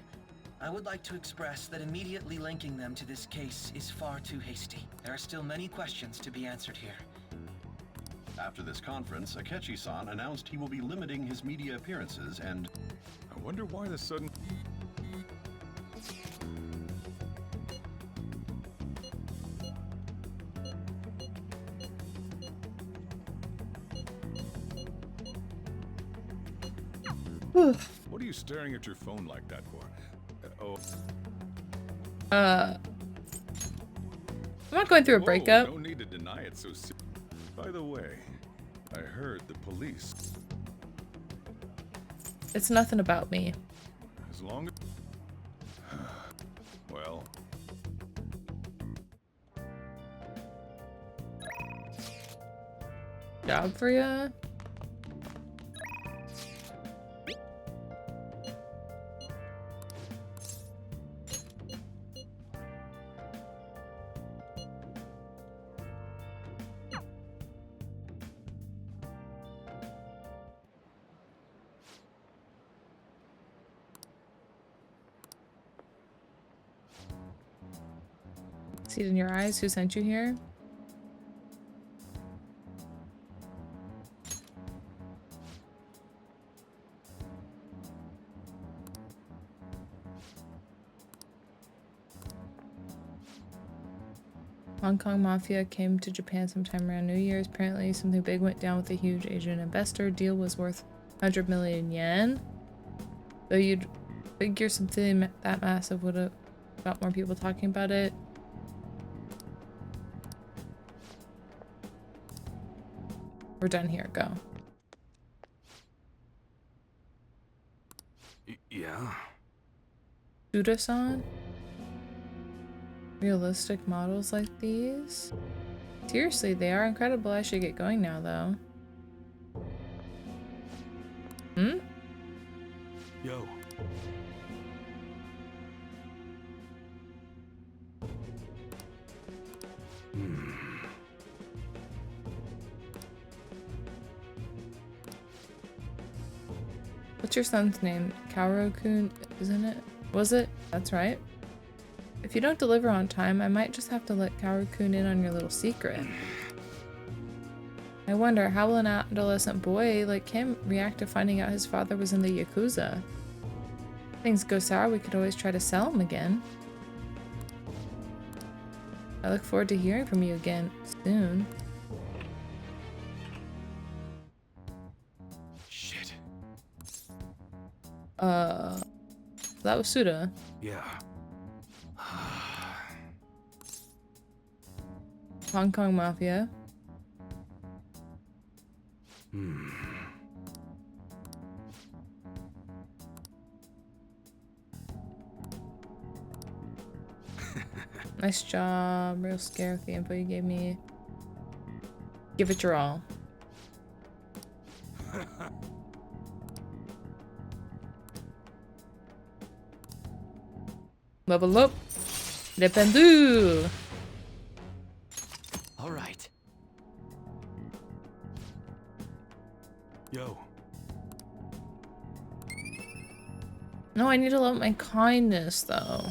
I would like to express that immediately linking them to this case is far too hasty. There are still many questions to be answered here. After this conference, Akechi-san announced he will be limiting his media appearances and... I wonder why the sudden... What are you staring at your phone like that for? I'm not going through a breakup. No need to deny it so soon. By the way, I heard the police. It's nothing about me. As long as... Well... Job for ya. See it in your eyes? Who sent you here? Hong Kong Mafia came to Japan sometime around New Year's. Apparently something big went down with a huge Asian investor. Deal was worth 100 million yen. Though you'd figure something that massive would have got more people talking about it. We're done here. Go. Yeah. Suda-san? Realistic models like these? Seriously, they are incredible. I should get going now, though. Hmm? Yo. What's your son's name? Kaoru-kun, isn't it? Was it? That's right. If you don't deliver on time, I might just have to let Kaoru-kun in on your little secret. I wonder, how will an adolescent boy like him react to finding out his father was in the Yakuza? If things go sour, we could always try to sell him again. I look forward to hearing from you again soon. Shit. That was Suda. Yeah. Hong Kong Mafia. Nice job. Real scare with the info you gave me. Give it your all. Level up. Dépendu. All right. Yo. No, I need to love my kindness, though.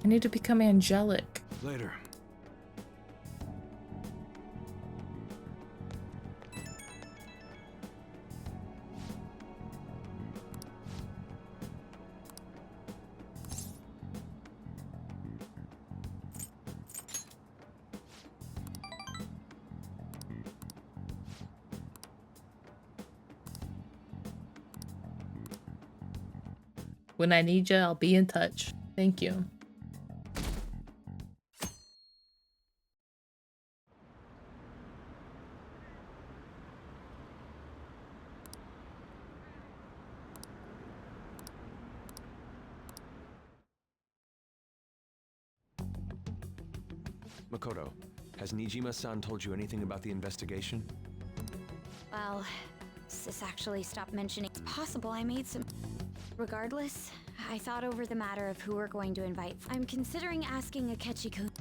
I need to become angelic. Later. When I need you, I'll be in touch. Thank you. Makoto, has Nijima-san told you anything about the investigation? Well, Sis actually stopped mentioning. It's possible I made some... Regardless, I thought over the matter of who we're going to invite. I'm considering asking Akechi-kun.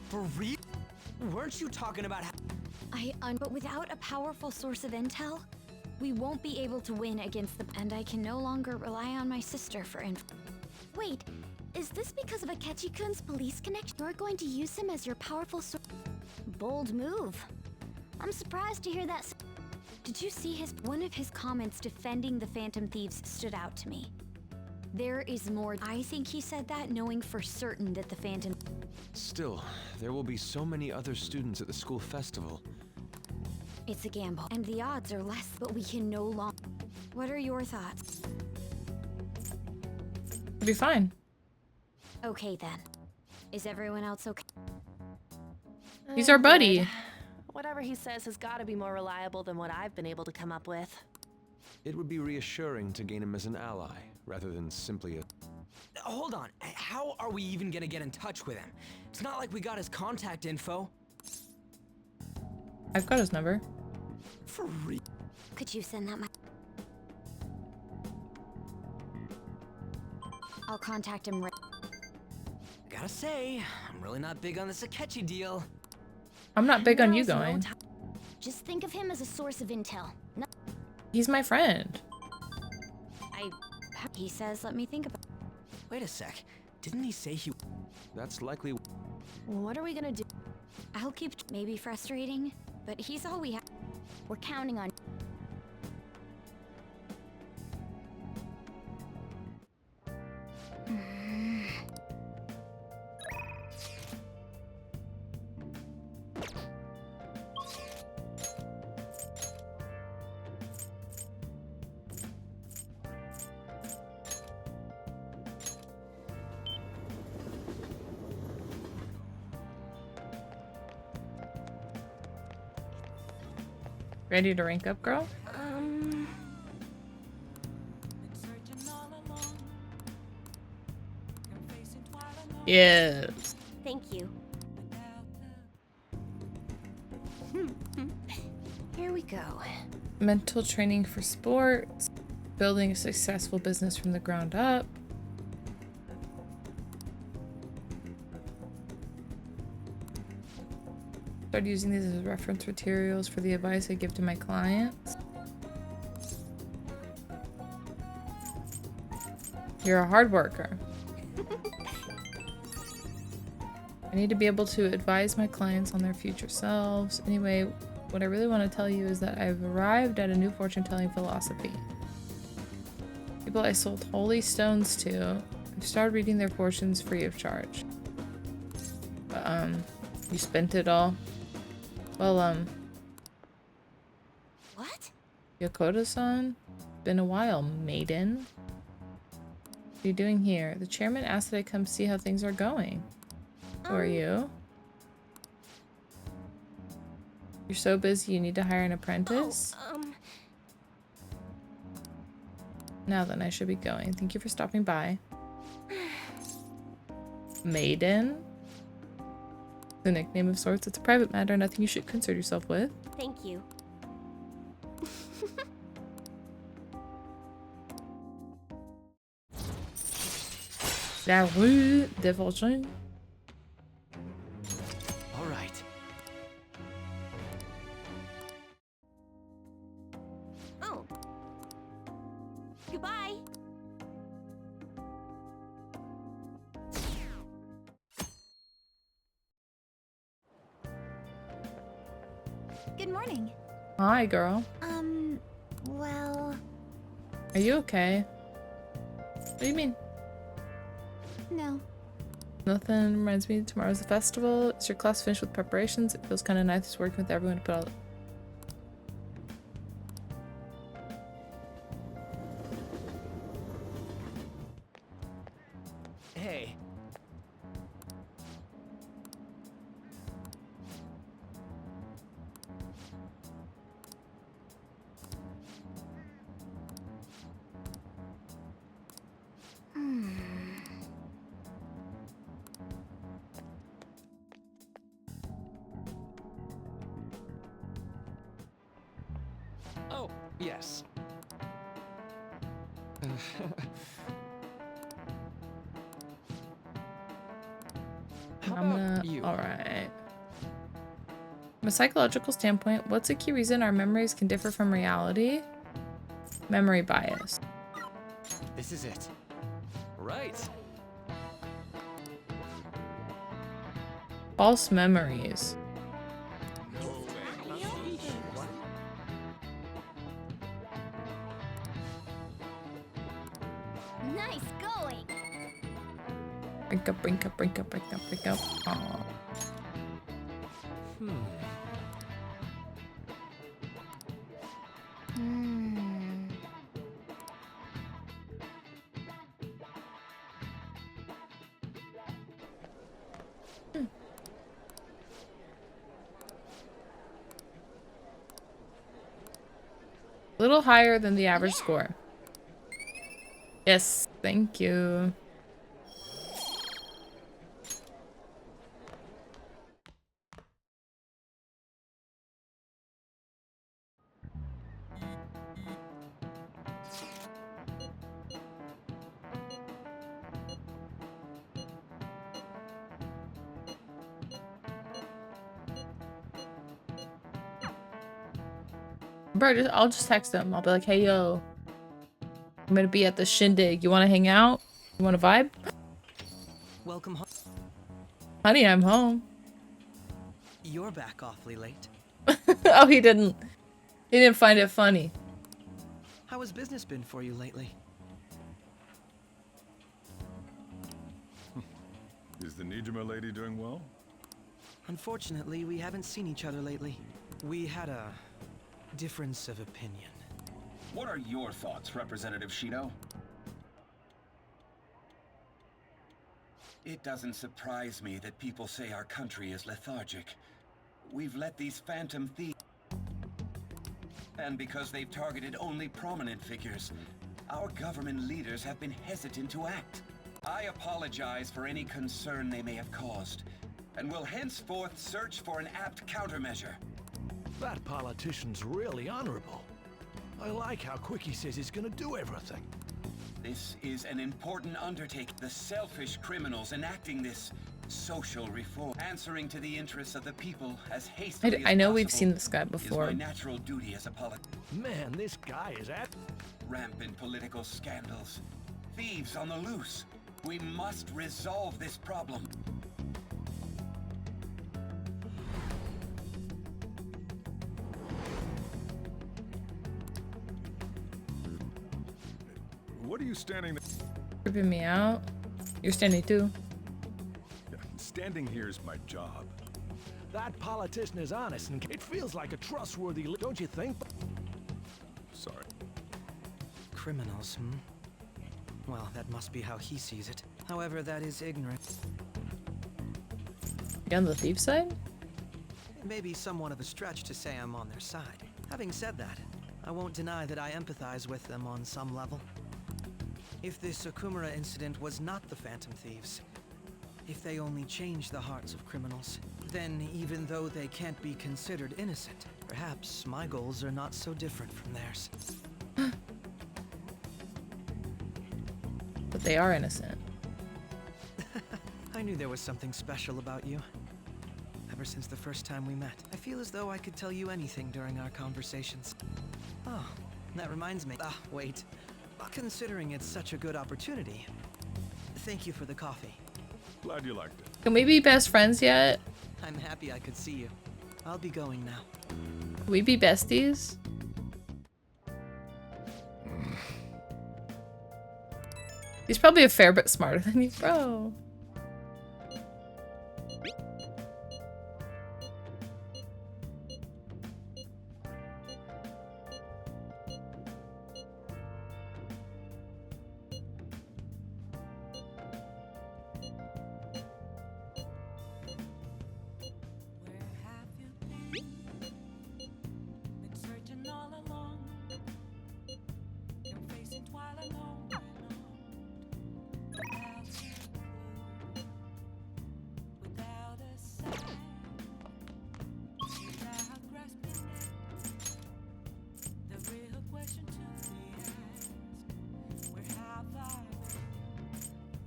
For real? Weren't you talking about how— But without a powerful source of intel, we won't be able to win against the... And I can no longer rely on my sister for info. Wait, is this because of Akechi-kun's police connection? You're going to use him as your powerful source? Bold move. I'm surprised to hear that. Did you see one of his comments defending the Phantom Thieves stood out to me. There is more. I think he said that knowing for certain that the Phantom... Still, there will be so many other students at the school festival. It's a gamble, and the odds are less, but we can no longer... What are your thoughts? It'll be fine. Okay then. Is everyone else okay? He's our buddy. Whatever he says has got to be more reliable than what I've been able to come up with. It would be reassuring to gain him as an ally, rather than simply a... Hold on, how are we even gonna get in touch with him? It's not like we got his contact info. I've got his number. For real? Could you send that I'll contact him right... Gotta say, I'm really not big on this Akechi deal. I'm not big on you going. Just think of him as a source of intel. No. He's my friend. He says let me think about... Wait a sec. Didn't he say he... That's likely... What are we gonna do? I'll keep. Maybe frustrating, but he's all we have. We're counting on. Ready to rank up, girl? Yes. Thank you. Here we go. Mental training for sports. Building a successful business from the ground up. Start using these as reference materials for the advice I give to my clients. You're a hard worker. I need to be able to advise my clients on their future selves. Anyway, what I really want to tell you is that I've arrived at a new fortune-telling philosophy. People I sold holy stones to, I've started reading their fortunes free of charge. But, you spent it all. Well, What? Yokota-san? Been a while, maiden. What are you doing here? The chairman asked that I come see how things are going. Who are you? You're so busy you need to hire an apprentice? Now then, I should be going. Thank you for stopping by. Maiden? The nickname of sorts. It's a private matter, nothing you should concern yourself with. Thank you. La rue des Fortunes. All right. Oh. Goodbye. Good morning. Hi, girl. Well... Are you okay? What do you mean? No. Nothing. Reminds me, tomorrow's the festival. Is your class finished with preparations? It feels kind of nice working with everyone to put all... Hey. Oh, yes. Alright. From a psychological standpoint, what's a key reason our memories can differ from reality? Memory bias. This is it. Right. False memories. Nice going. Brink up, brink up, brink up, brink up, brink up. Aww. A little higher than the average score. Yes, thank you. Bro, I'll just text him. I'll be like, hey, yo, I'm gonna be at the shindig. You wanna hang out? You wanna vibe? Welcome home. Honey, I'm home. You're back awfully late. Oh, he didn't find it funny. How has business been for you lately? Is the Nijima lady doing well? Unfortunately, we haven't seen each other lately. We had a difference of opinion. What are your thoughts, Representative Shido? It doesn't surprise me that people say our country is lethargic. We've let these phantom thieves... And because they've targeted only prominent figures, our government leaders have been hesitant to act. I apologize for any concern they may have caused, and will henceforth search for an apt countermeasure. That politician's really honorable. I like how quick he says he's gonna do everything. This is an important undertaking. The selfish criminals enacting this social reform, answering to the interests of the people as hastily as I know possible, we've seen this guy before. Is my natural duty as a Man, this guy is at rampant political scandals, thieves on the loose. We must resolve this problem. What are you standing there? Creeping me out. You're standing too. Yeah, standing here is my job. that politician is honest, and it feels like a trustworthy, don't you think? Sorry. Criminals, hmm? Well, that must be how he sees it. However, that is ignorant. You on the thief side? It may be somewhat of a stretch to say I'm on their side. Having said that, I won't deny that I empathize with them on some level. If this Okumura incident was not the Phantom Thieves, if they only changed the hearts of criminals, then even though they can't be considered innocent, perhaps my goals are not so different from theirs. But they are innocent. I knew there was something special about you. Ever since the first time we met, I feel as though I could tell you anything during our conversations. Oh, that reminds me. Ah, wait. Considering it's such a good opportunity, thank you for the coffee. Glad you liked it. Can we be best friends yet? I'm happy I could see you. I'll be going now. Can we be besties? He's probably a fair bit smarter than you, bro.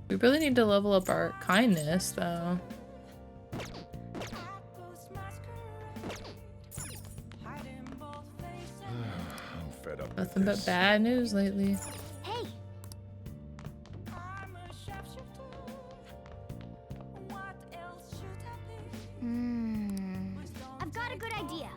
We really need to level up our kindness, though. I'm fed up. Nothing but bad news lately. Hey! I've got a good idea.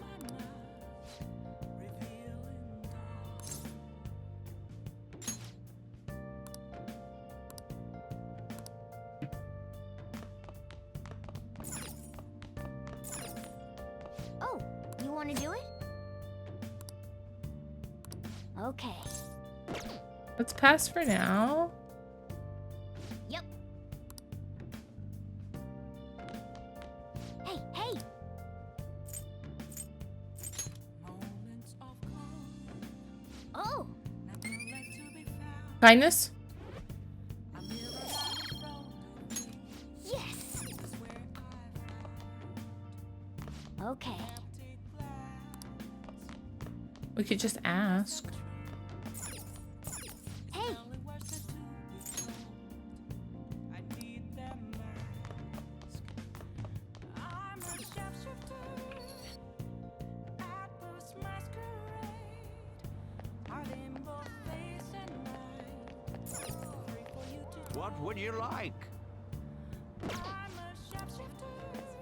Oh, you want to do it? Okay. Let's pass for now. Yep. Hey, hey! Oh! Kindness? Yes! Okay. We could just ask. Hey! What would you like?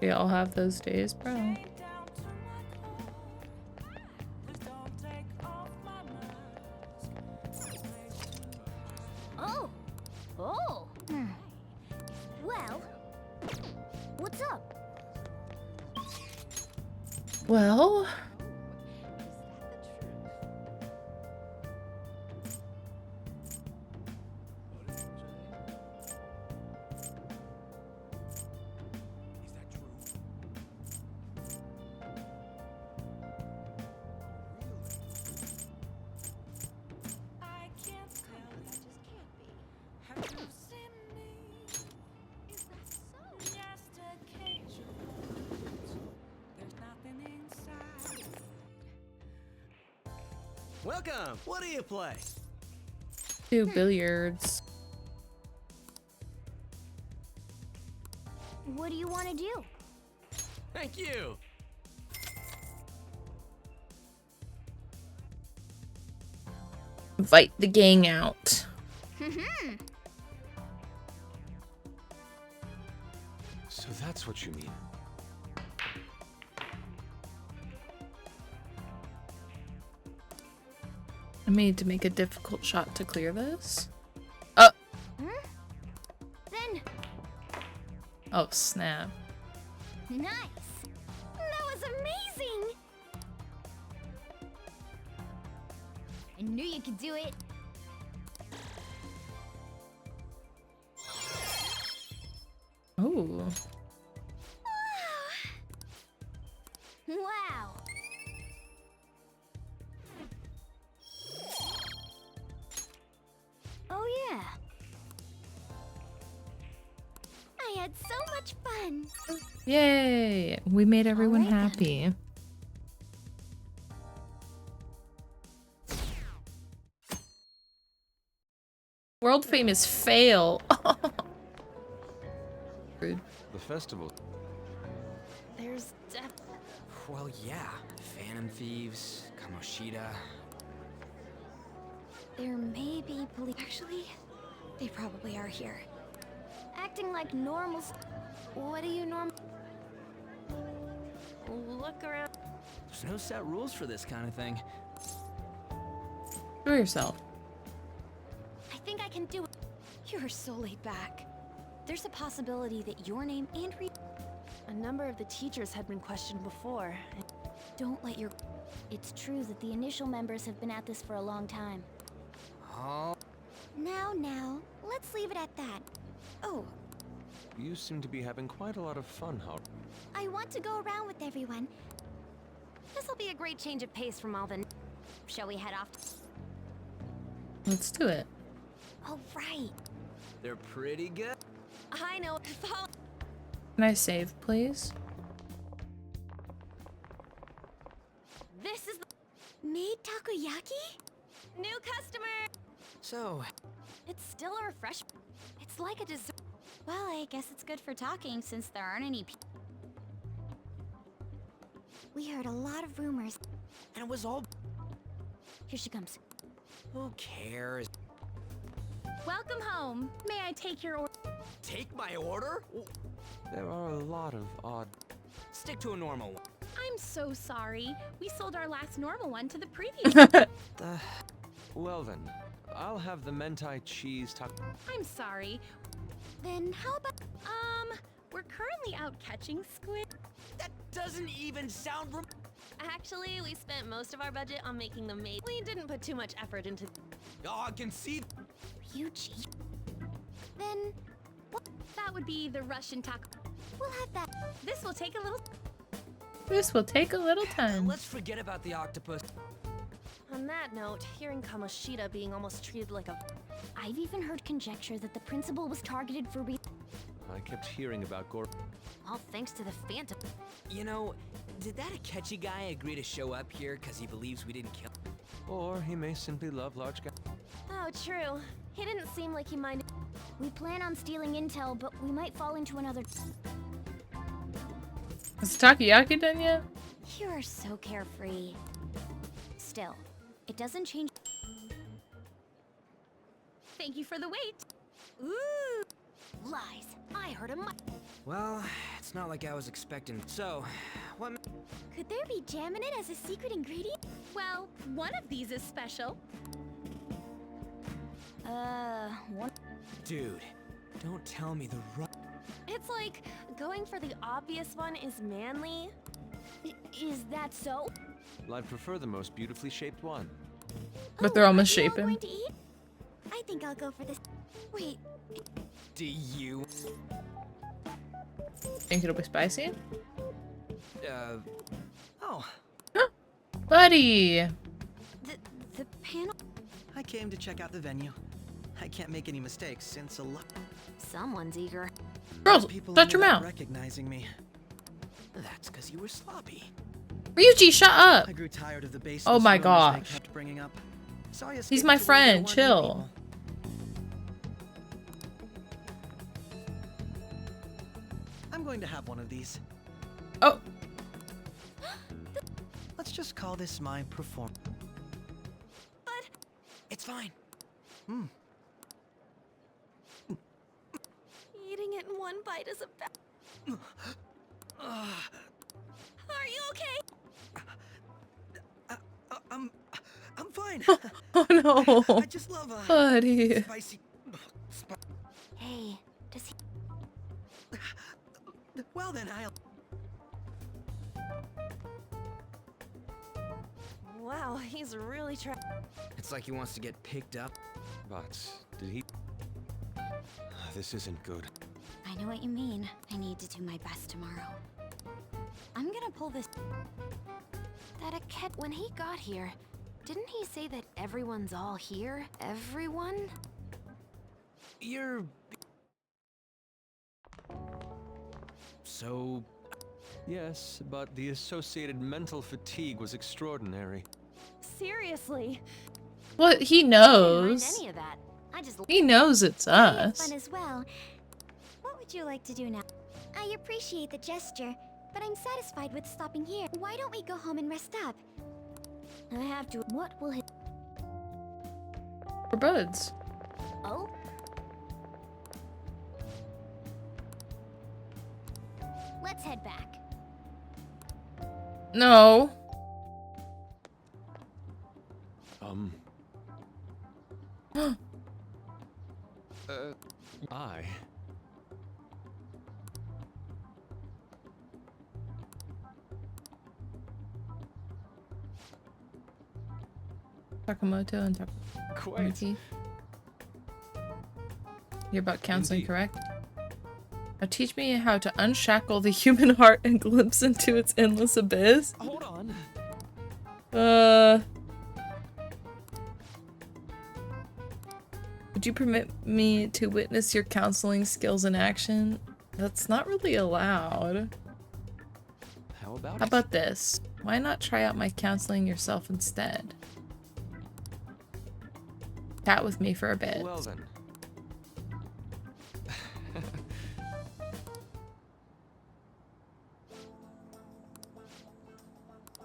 We all have those days, bro. Oh! Oh! Well, what's up? Well, Welcome! What do you play? do billiards. What do you want to do? Thank you! Invite the gang out. So that's what you mean. I need to make a difficult shot to clear this. Then, Oh, snap. nice. That was amazing. I knew you could do it. Oh. Wow. Oh yeah. I had so much fun. Yay! We made everyone Alright then. happy. World famous fail. Rude. The festival. There's well, yeah. Phantom Thieves, Kamoshida. There may be police. Actually, they probably are here. Acting like normals. What do you Look around. There's no set rules for this kind of thing. Do it yourself. I think I can do it. You're so laid back. There's a possibility that your name and A number of the teachers had been questioned before. Don't let your... It's true that the initial members have been at this for a long time. Oh. Now, let's leave it at that. Oh, You seem to be having quite a lot of fun, Har. I want to go around with everyone. This'll be a great change of pace from all the... Shall we head off? Let's do it. Oh, right. They're pretty good. I know. Can I save, please? This is Made takoyaki? new customer. So, It's still a refreshment. It's like a dessert. Well, I guess it's good for talking since there aren't any people. We heard a lot of rumors. and it was all. Here she comes. Who cares? Welcome home. May I take your order? Take my order? There are a lot of odd... Stick to a normal one. I'm so sorry. We sold our last normal one to the previous. Well then, I'll have the mentai cheese taco. I'm sorry. Then how about... We're currently out catching squid. That doesn't even sound. Actually, we spent most of our budget on making them made. We didn't put too much effort into. Oh, I can see. Ryuji? Then That would be the Russian taco. we'll have that. This will take a little... This will take a little time. Let's forget about the octopus. On that note, hearing Kamoshida being almost treated like a. I've even heard conjecture that the principal was targeted for I kept hearing about Gor... All thanks to the Phantom. You know, did that Akechi guy agree to show up here because he believes we didn't kill him? Or he may simply love large guys. Oh, true. He didn't seem like he minded. We plan on stealing intel, but we might fall into another... Is takoyaki done yet? You are so carefree. Still, it doesn't change... Thank you for the wait. Ooh! Lies. I heard a Well, it's not like I was expecting. So, what? Could there be jam in it as a secret ingredient? Well, one of these is special. One. Dude, don't tell me the It's like going for the obvious one is manly. Is that so? Well, I'd prefer the most beautifully shaped one. But they're all You all misshapen. going to eat? I think I'll go for this. Wait, Do you? Think it'll be spicy? Oh, Buddy! The panel. I came to check out the venue. I can't make any mistakes since a lot. Someone's eager. Girls, People shut your ended up mouth. recognizing me. That's because you were sloppy. Ryuji, shut up! I grew tired of the baseless Oh my rumors gosh. they kept bringing up. So I He's escaped my to where there friend, weren't any chill. people. I'm going to have one of these. Oh. Let's just call this my performance. It's fine. Eating it in one bite is a bad. Are you okay? I'm fine. Oh no. I just love Buddy. spicy. Hey, does he? Well then, I'll. Wow, he's really trying. It's like he wants to get picked up. But did he? This isn't good. I know what you mean. I need to do my best tomorrow. I'm gonna pull this. That a cat when he got here, didn't he say that everyone's all here? Everyone? You're. So. Yes, but the associated mental fatigue was extraordinary. Seriously? Well, he I didn't mind knows. any of that. I just He knows it's I had us. fun as well. What would you like to do now? I appreciate the gesture, but I'm satisfied with stopping here. Why don't we go home and rest up? I have to. What will his? We're buds. Oh. Let's head back. No. I. Sakamoto and Quite. Takamaki. You're about counseling, Indeed. correct? Now teach me how to unshackle the human heart and glimpse into its endless abyss. Hold on. Would you permit me to witness your counseling skills in action? That's not really allowed. How about How about this? Why not try out my counseling yourself instead? Chat with me for a bit. Well then.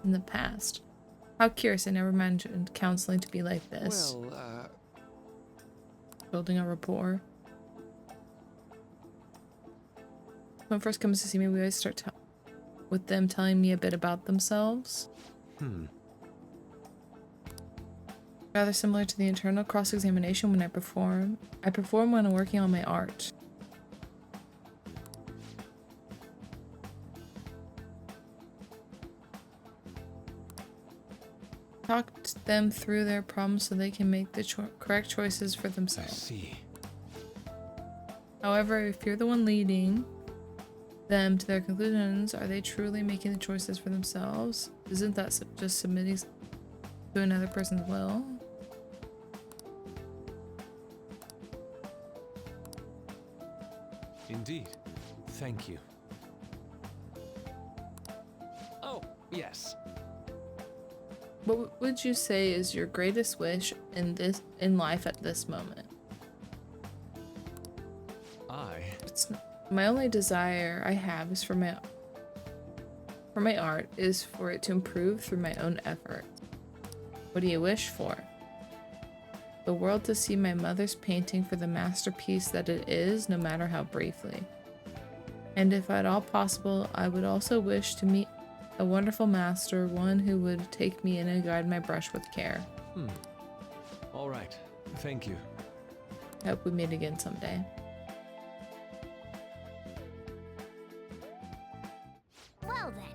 In the past. How curious, I never imagined counseling to be like this. Well, Building a rapport. When first comes to see me, we always start with them telling me a bit about themselves. Rather similar to the internal cross-examination when I perform. I perform when I'm working on my art. Talk them through their problems so they can make the correct choices for I themselves. see. However, if you're the one leading them to their conclusions, are they truly making the choices for themselves? Isn't that just submitting to another person's will? Indeed. Thank you. Oh, yes. What would you say is your greatest wish in life at this moment? My only desire I have is for my art is for it to improve through my own effort. What do you wish for? The world to see my mother's painting for the masterpiece that it is, no matter how briefly. And if at all possible, I would also wish to meet a wonderful master, one who would take me in and guide my brush with care. All right. Thank you. Hope we meet again someday. Well then.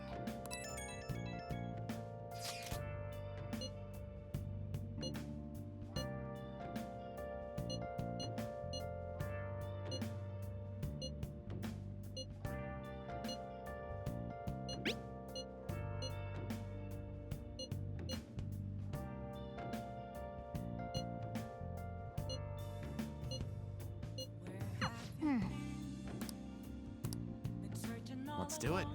Let's do it.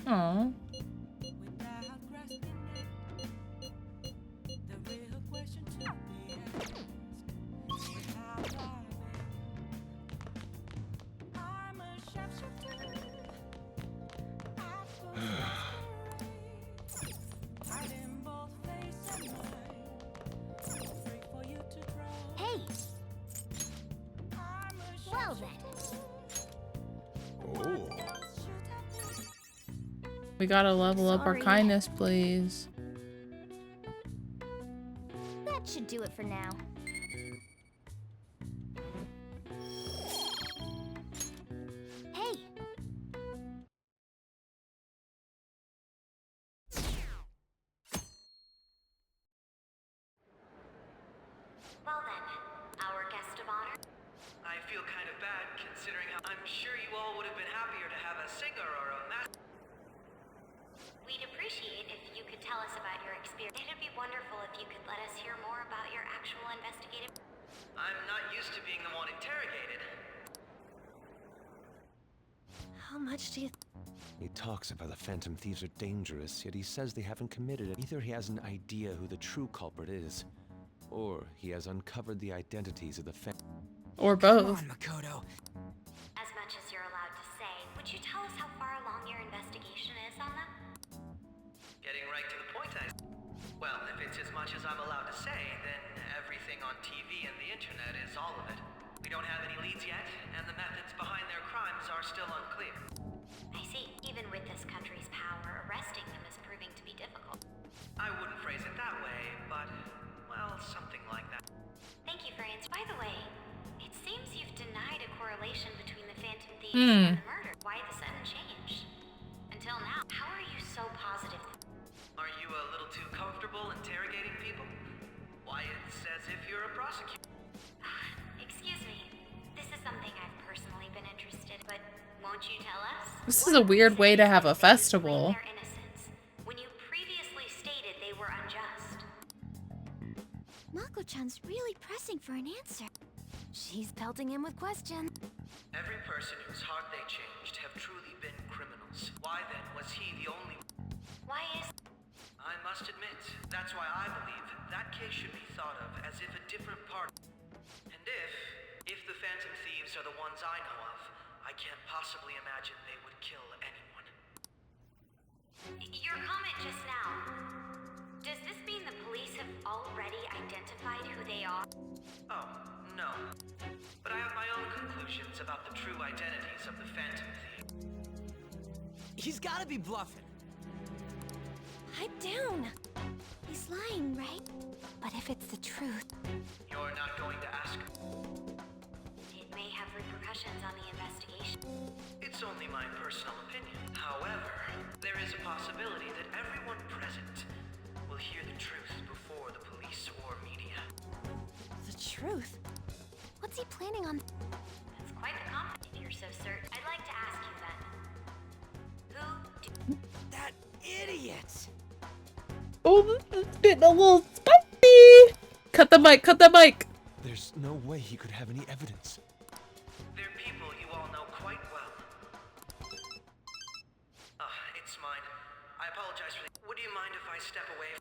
Aww. Hey! Well then. Oh. We gotta level up our Sorry. kindness, please. That should do it for now. Hey! Well then, our guest of honor. I feel kind of bad considering how I'm sure you all would have been happier to have a singer or a master. We'd appreciate if you could tell us about your experience. It'd be wonderful if you could let us hear more about your actual investigative. I'm not used to being the one interrogated. How much do you... He talks about the Phantom Thieves are dangerous, yet he says they haven't committed it. Either he has an idea who the true culprit is, or he has uncovered the identities of the Or both. Come on, Makoto. As much as you're allowed to say, would you tell us how far along your investigation is on them? Getting right to the point, Well, if it's as much as I'm allowed to say, then everything on TV and the internet is all of it. We don't have any leads yet, and the methods behind their crimes are still unclear. I see. Even with this country's power, arresting them is proving to be difficult. I wouldn't phrase it that way, but, well, something like that. Thank you for answering. By the way, it seems you've denied a correlation between the Phantom Thieves and the murder. Why the sudden change? Until now, how are you so positive? Are you a little too comfortable interrogating people? Why, it's as if you're a prosecutor. Excuse me. This is something I've personally been interested, but won't you tell us? This is a weird way to have a festival. Their innocence, when you previously stated they were unjust. Mako-chan's really pressing for an answer. She's pelting him with questions. Every person whose heart they changed have truly been criminals. Why then was he the only... Why is... I must admit, that's why I believe that case should be thought of as if a different part... And if the Phantom Thieves are the ones I know of, I can't possibly imagine they would kill anyone. Your comment just now. Does this mean the police have already identified who they are? Oh, no. But I have my own conclusions about the true identities of the Phantom Thieves. He's gotta be bluffing. Pipe down. He's lying, right? But if it's the truth... You're not going to ask? It may have repercussions on the investigation. It's only my personal opinion. However, there is a possibility that everyone present will hear the truth before the police or media. The truth? What's he planning on... That's quite the comment, if you're so certain. I'd like to ask you then. That idiot! Oh, this is getting a little spicy! Cut the mic, cut the mic! There's no way he could have any evidence. They're people you all know quite well. It's mine. I apologize for the... Would you mind if I step away?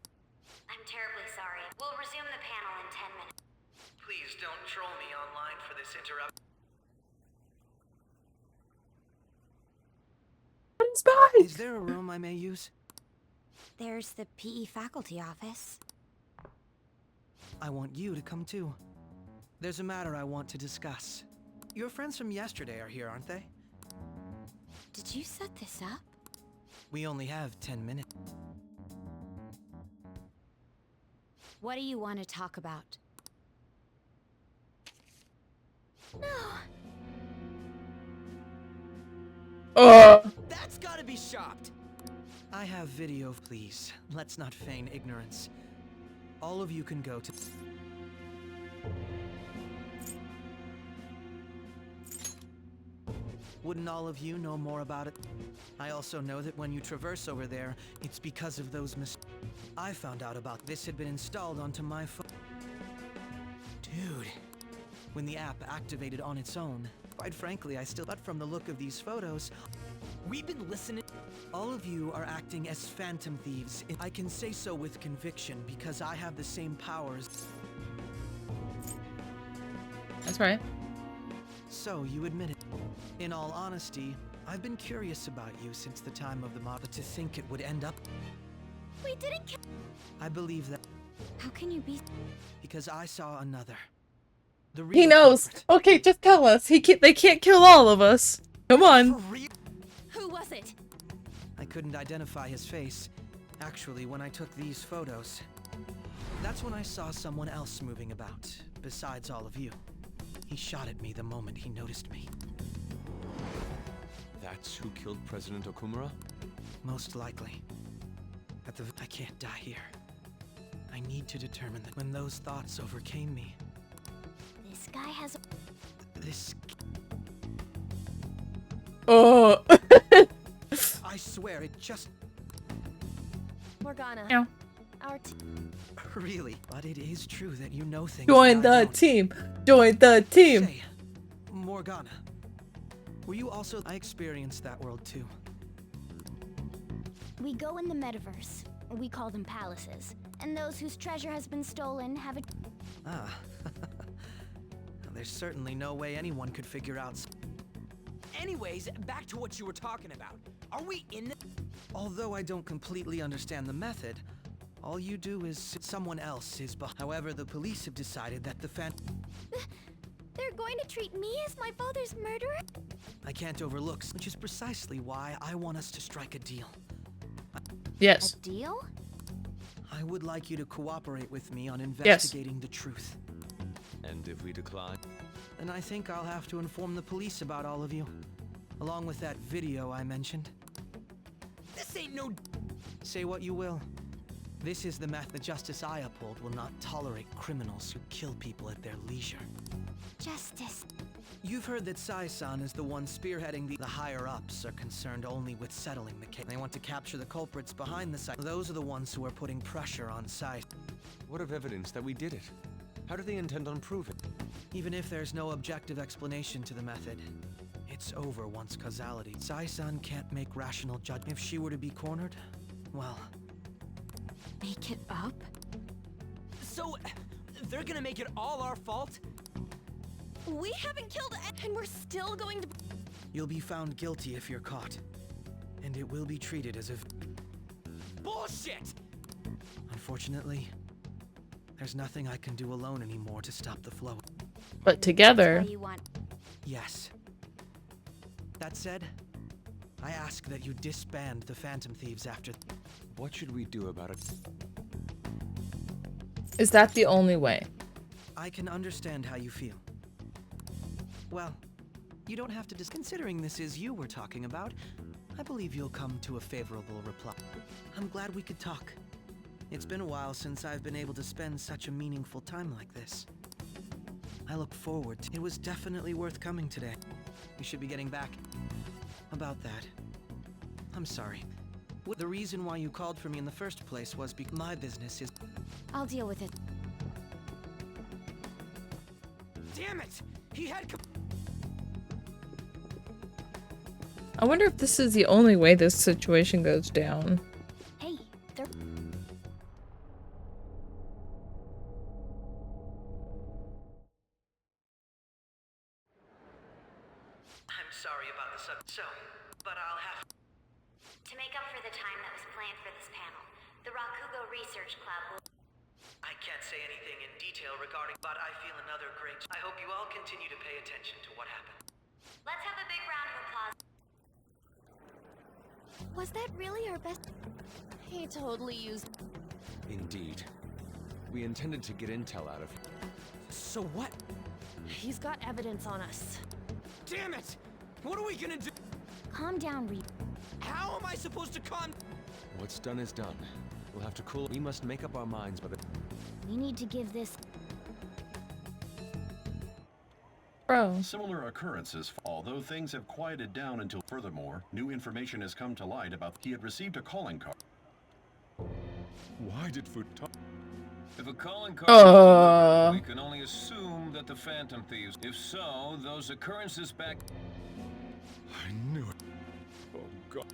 I'm terribly sorry. We'll resume the panel in 10 minutes. Please don't troll me online for this interruption. Is there a room I may use? There's the PE faculty office. I want you to come too. There's a matter I want to discuss. Your friends from yesterday are here, aren't they? Did you set this up? We only have 10 minutes. What do you want to talk about? That's gotta be shopped! I have video, please. Let's not feign ignorance. All of you can go to... Wouldn't all of you know more about it? I also know that when you traverse over there, it's because of those I found out about this had been installed onto my phone. Dude, when the app activated on its own, quite frankly, I still... But from the look of these photos, we've been listening. All of you are acting as phantom thieves. I can say so with conviction because I have the same powers. That's right. So, you admit it. In all honesty, I've been curious about you since the time of the mob, but to think it would end up... We didn't kill... I believe that... How can you be... Because I saw another. The real He knows. culprit. Okay, just tell us. They can't kill all of us. Come on. Who was it? I couldn't identify his face. Actually, when I took these photos, that's when I saw someone else moving about, besides all of you. He shot at me the moment he noticed me. That's who killed President Okumura? Most likely. I can't die here. I need to determine that when those thoughts overcame me. This guy has... This... Oh. I swear, it just... Morgana. Ow. Our Really? But it is true that you know things. Join that I the don't. team. Join the team. Say, Morgana, were you also... I experienced that world too. We go in the metaverse. We call them palaces. And those whose treasure has been stolen have a... Ah. There's certainly no way anyone could figure out... Anyways, back to what you were talking about. Are we in the... Although I don't completely understand the method, all you do is... Someone else is... However, the police have decided that the They're going to treat me as my father's murderer? I can't overlook, which is precisely why I want us to strike a deal. Yes. A deal? I would like you to cooperate with me on investigating the truth. And if we decline? Then I think I'll have to inform the police about all of you. Along with that video I mentioned. This ain't no... Say what you will. This is the method. The justice I uphold will not tolerate criminals who kill people at their leisure. Justice. You've heard that Sai-san is the one spearheading the higher-ups are concerned only with settling the case. They want to capture the culprits behind the site. Those are the ones who are putting pressure on Sai. What of evidence that we did it? How do they intend on proving? Even if there's no objective explanation to the method, it's over once causality. Sai-san can't make rational judgment. If she were to be cornered, well... Make it up? So, they're gonna make it all our fault? We haven't killed and we're still going to... You'll be found guilty if you're caught. And it will be treated as if... Bullshit! Unfortunately, there's nothing I can do alone anymore to stop the flow. But together... That's why you want... Yes. That said, I ask that you disband the Phantom Thieves after... What should we do about it? Is that the only way? I can understand how you feel. Well, you don't have to considering this is you we're talking about, I believe you'll come to a favorable reply. I'm glad we could talk. It's been a while since I've been able to spend such a meaningful time like this. I look forward to it. Was definitely worth coming today. We should be getting back. About that. I'm sorry. The reason why you called for me in the first place was because my business is... I'll deal with it. Damn it! He had... I wonder if this is the only way this situation goes down. Hey, they're... I'm sorry about the but I'll have... To make up for the time that was planned for this panel, The Rakugo Research Club will... I can't say anything in detail regarding, but I feel another great... I hope you all continue to pay attention to what happened. Let's have a big round of applause. Was that really our best? He totally used... Indeed. We intended to get intel out of him. So what? He's got evidence on us. Damn it! What are we gonna do? Calm down, Reed. How am I supposed to calm? What's done is done. We'll have to cool. We must make up our minds by the... We need to give this... Bro. Similar occurrences, although things have quieted down until furthermore, new information has come to light about he had received a calling card. Why did Futon... If a calling card we can only assume that the Phantom Thieves. If so, those occurrences back... I knew it. Oh God.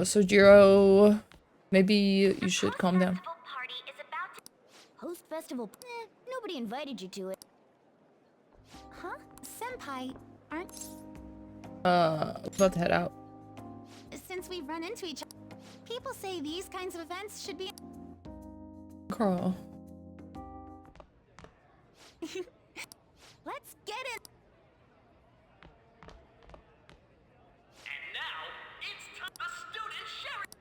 Sojiro, maybe you should calm down. Host festival? Nobody invited you to it. Huh? Senpai, aren't... About to head out. Since we've run into each other, people say these kinds of events should be... Girl. Let's get it! And now, it's time the student sharing.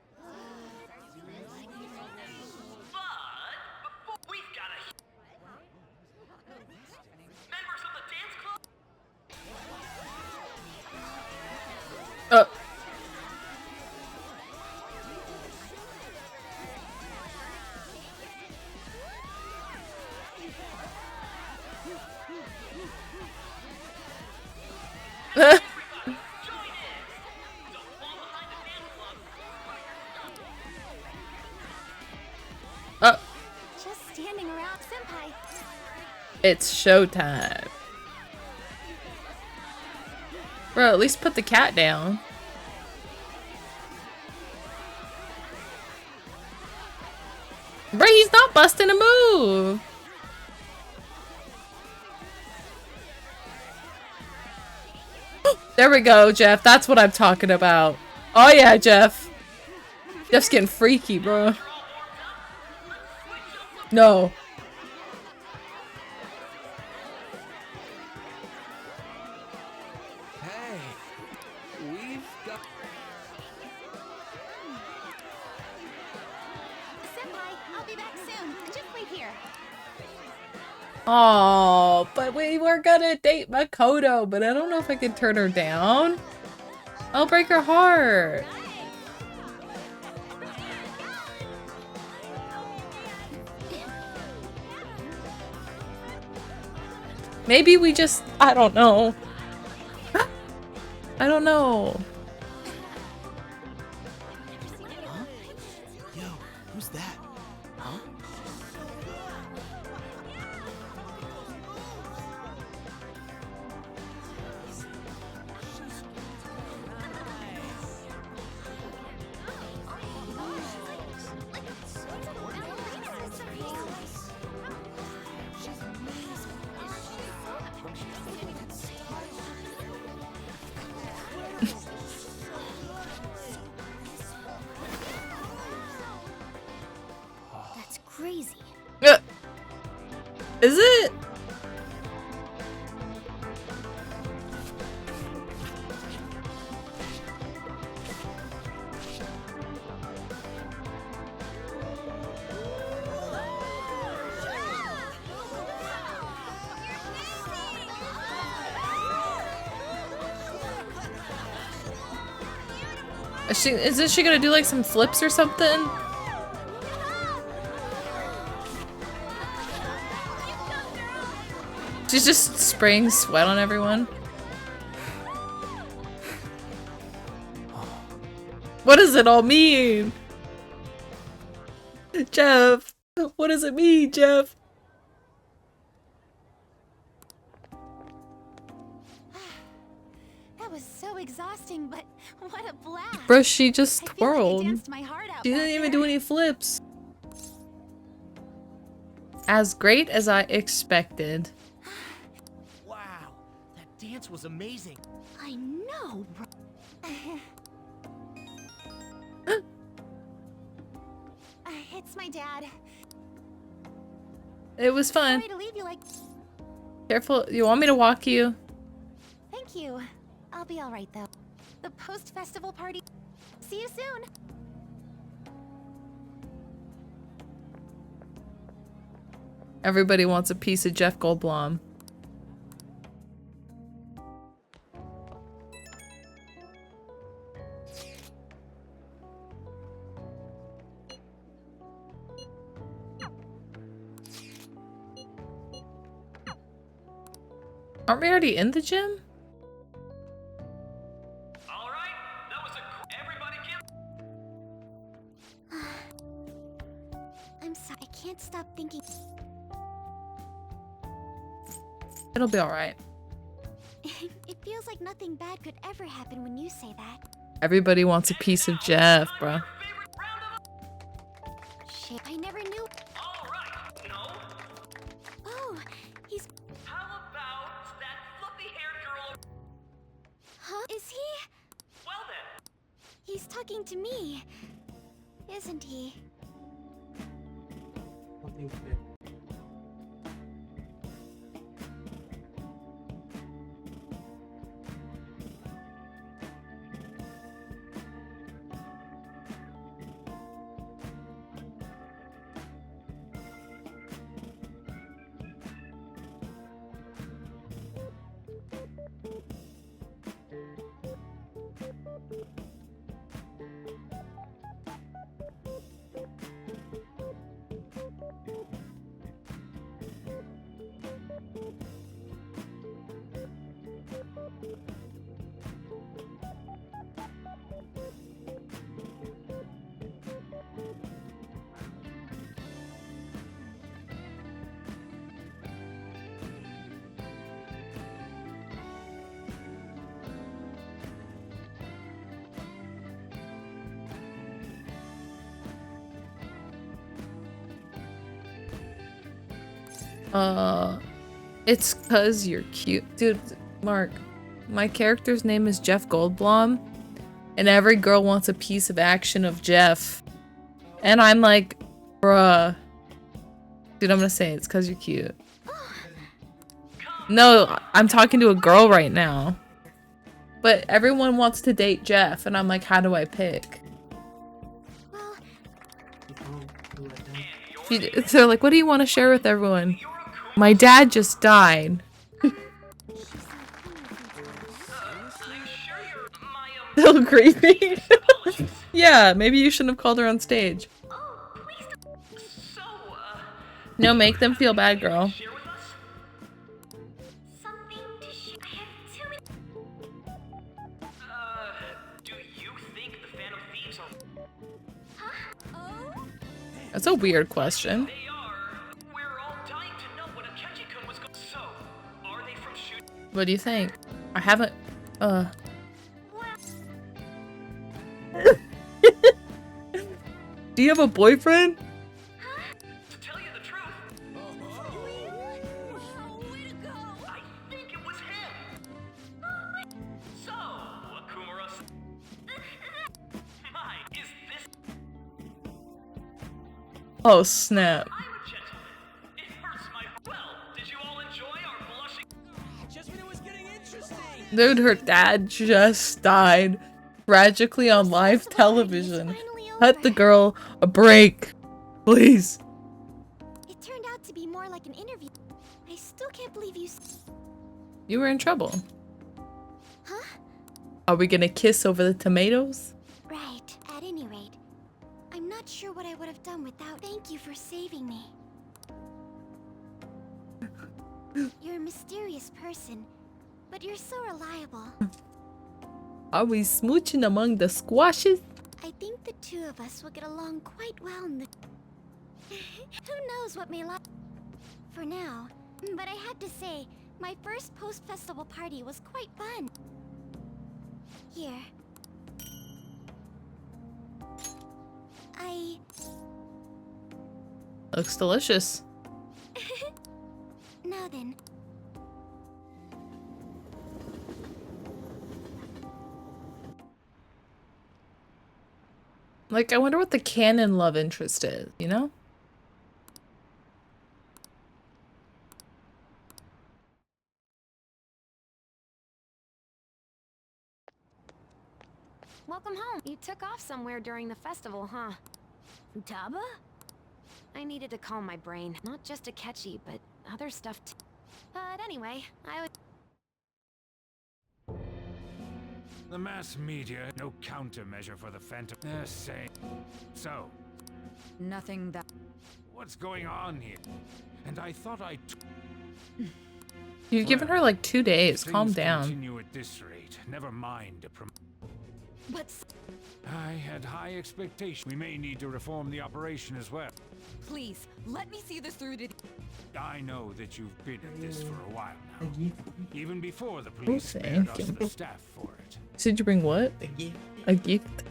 But before we've got a members of the dance club. Just standing around, Senpai. It's showtime. Bro, at least put the cat down. Bro, he's not busting a move. There we go, Jeff. That's what I'm talking about. Oh yeah, Jeff. Jeff's getting freaky, bro. No. Hey, we've got... Senpai, I'll be back soon. Just wait here. Oh, but we were gonna date Makoto, but I don't know if I can turn her down. I'll break her heart. Maybe we just, I don't know. I don't know. Huh? Yo, who's that? Huh? That's crazy. Is it? Isn't she gonna do like some flips or something? She's just spraying sweat on everyone. What does it all mean? Jeff, what does it mean, Jeff? That was so exhausting, but what a blast. Bro, she just I feel like I twirled. danced my heart out She didn't back even there. do any flips. As great as I expected. Wow, that dance was amazing. I know, bro. It's my dad. It was fun. Sorry to leave you like. Careful. You want me to walk you? Thank you. I'll be all right though. The post-festival party. See you soon. Everybody wants a piece of Jeff Goldblum. Aren't we already in the gym? I'm sorry. I can't stop thinking. It'll be alright. It feels like nothing bad could ever happen when you say that. Everybody wants a piece of Jeff, bro. Shit, I never knew. Oh, he's. How about that fluffy-haired girl? Huh? Is he? Well then. He's talking to me, isn't he? It's 'cause you're cute. Dude, Mark, my character's name is Jeff Goldblum, and every girl wants a piece of action of Jeff. And I'm like, bruh. Dude, I'm gonna say it's 'cause you're cute. No, I'm talking to a girl right now. But everyone wants to date Jeff, and I'm like, how do I pick? So like, what do you want to share with everyone? My dad just died. Still creepy. Yeah, maybe you shouldn't have called her on stage. No, make them feel bad, girl. That's a weird question. What do you think? I haven't, Do you have a boyfriend? To tell you the truth, I think it was him. So, Akumura, my, is this? Oh, snap. I'm a gentleman. It hurts my. Well, did you all enjoy our blushing? Just when it was getting interesting. Dude, her dad just died tragically on live television. Cut the girl a break, please. It turned out to be more like an interview. I still can't believe you. You were in trouble. Huh? Are we gonna kiss over the tomatoes? Right. At any rate, I'm not sure what I would have done without. Thank you for saving me. You're a mysterious person, but you're so reliable. Are we smooching among the squashes? I think the two of us will get along quite well in the... Who knows what may lie... For now. But I had to say, my first post-festival party was quite fun. Here. Looks delicious. Now then. Like, I wonder what the canon love interest is, you know? Welcome home. You took off somewhere during the festival, huh? Futaba? I needed to calm my brain. Not just Akechi, but other stuff too. But anyway, I would... The mass media, no countermeasure for the Phantom. They're saying... So, Nothing that... what's going on here? And I thought You've given her like 2 days. If Calm things down. Continue at this rate. Never mind. But... I had high expectations. We may need to reform the operation as well. Please, let me see this through to... I know that you've been at this for a while now. Even before the police spared thank us you. the staff for it. Did you bring what? A gift?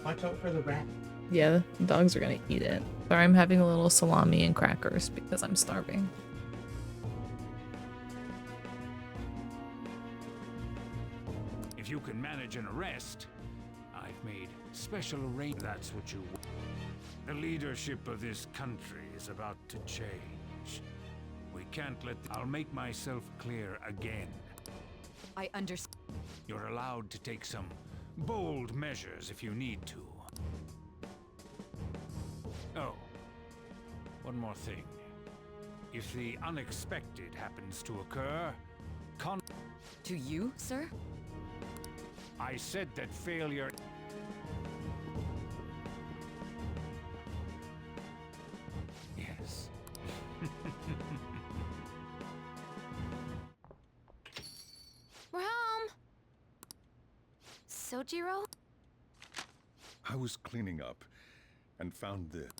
Watch out for the rat. Yeah, the dogs are gonna eat it. Sorry, I'm having a little salami and crackers because I'm starving. If you can manage an arrest, I've made special arrangements. That's what you want. The leadership of this country is about to change. We can't let... I'll make myself clear again. I understand. You're allowed to take some bold measures if you need to. Oh, one more thing. If the unexpected happens to occur, To you, sir? I said that failure... Yes. We're home! Sojiro? I was cleaning up and found this.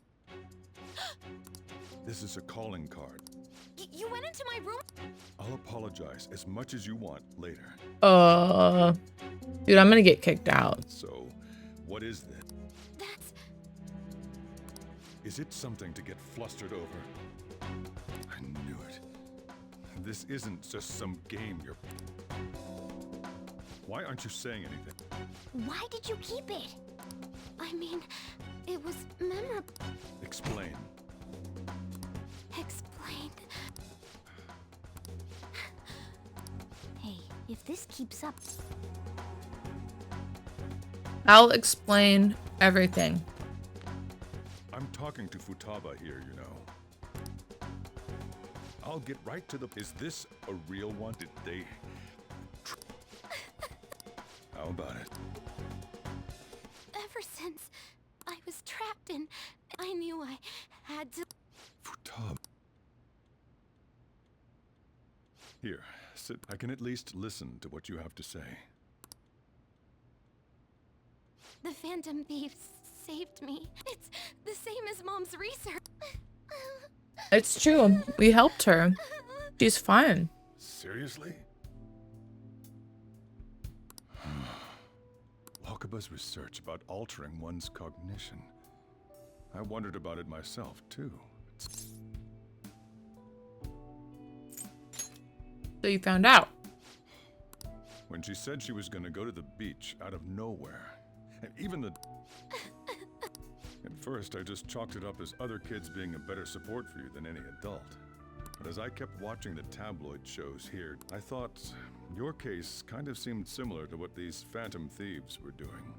This is a calling card. You went into my room? I'll apologize as much as you want later. Dude, I'm gonna get kicked out. So, what is this? That's... Is it something to get flustered over? I knew it. This isn't just some game you're... Why aren't you saying anything? Why did you keep it? I mean, it was memorable. Explain. Explain. Hey, if this keeps up... I'll explain everything. I'm talking to Futaba here, you know. I'll get right to the... Is this a real one? Did they... How about it? Ever since I was trapped in, I knew I had to... Futaba. Here, sit. I can at least listen to what you have to say. The Phantom Thieves saved me. It's the same as Mom's research. It's true. We helped her. She's fine. Seriously? Wakaba's research about altering one's cognition. I wondered about it myself, too. So you found out. When she said she was going to go to the beach out of nowhere, and even the... At first, I just chalked it up as other kids being a better support for you than any adult. But as I kept watching the tabloid shows here, I thought your case kind of seemed similar to what these Phantom Thieves were doing.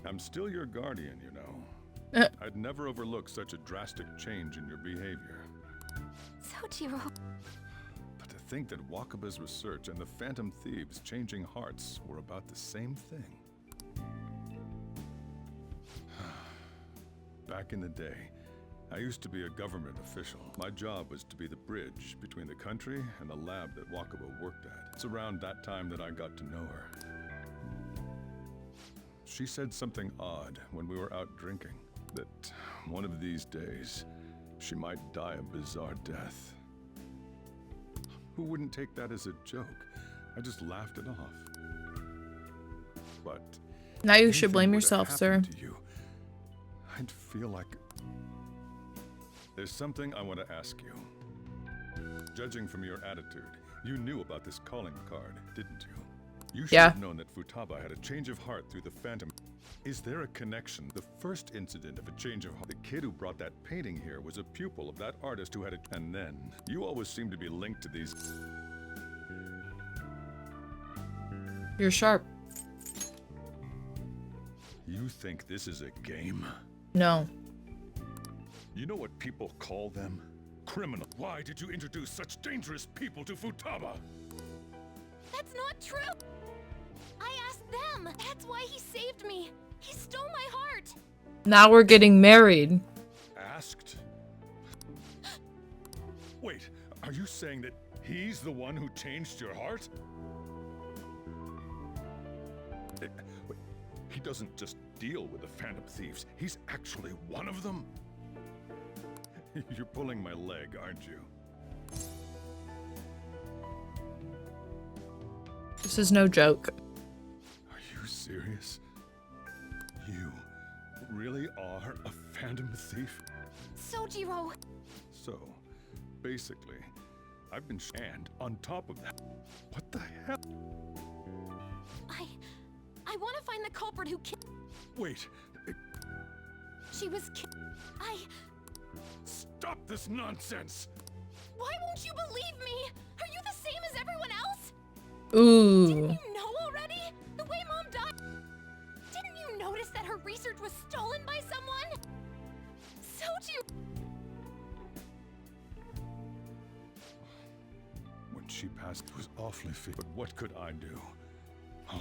I'm still your guardian, you know. I'd never overlook such a drastic change in your behavior. Sojiro. But to think that Wakaba's research and the Phantom Thieves changing hearts were about the same thing. Back in the day, I used to be a government official. My job was to be the bridge between the country and the lab that Wakaba worked at. It's around that time that I got to know her. She said something odd when we were out drinking, that one of these days, she might die a bizarre death. Who wouldn't take that as a joke? I just laughed it off. But now you should blame yourself, sir. I'd feel like... There's something I want to ask you. Judging from your attitude, you knew about this calling card, didn't you? You should Yeah. have known that Futaba had a change of heart through the Phantom. Is there a connection? The first incident of a change of heart, the kid who brought that painting here was a pupil of that artist who had it. And then, you always seem to be linked to these. You're sharp. You think this is a game? No. You know what people call them? Criminal. Why did you introduce such dangerous people to Futaba? That's not true! I asked them! That's why he saved me! He stole my heart! Now we're getting married. Asked? Wait, are you saying that he's the one who changed your heart? Wait, he doesn't just deal with the Phantom Thieves, he's actually one of them? You're pulling my leg, aren't you? This is no joke. Are you serious? You really are a Phantom Thief? Sojiro! So, basically, I've been and on top of that, what the hell? I want to find the culprit who killed. Wait, She was stop this nonsense! Why won't you believe me? Are you the same as everyone else? Ooh. Didn't you know already? The way Mom died. Didn't you notice that her research was stolen by someone? Sojiro! When she passed, it was awfully but what could I do?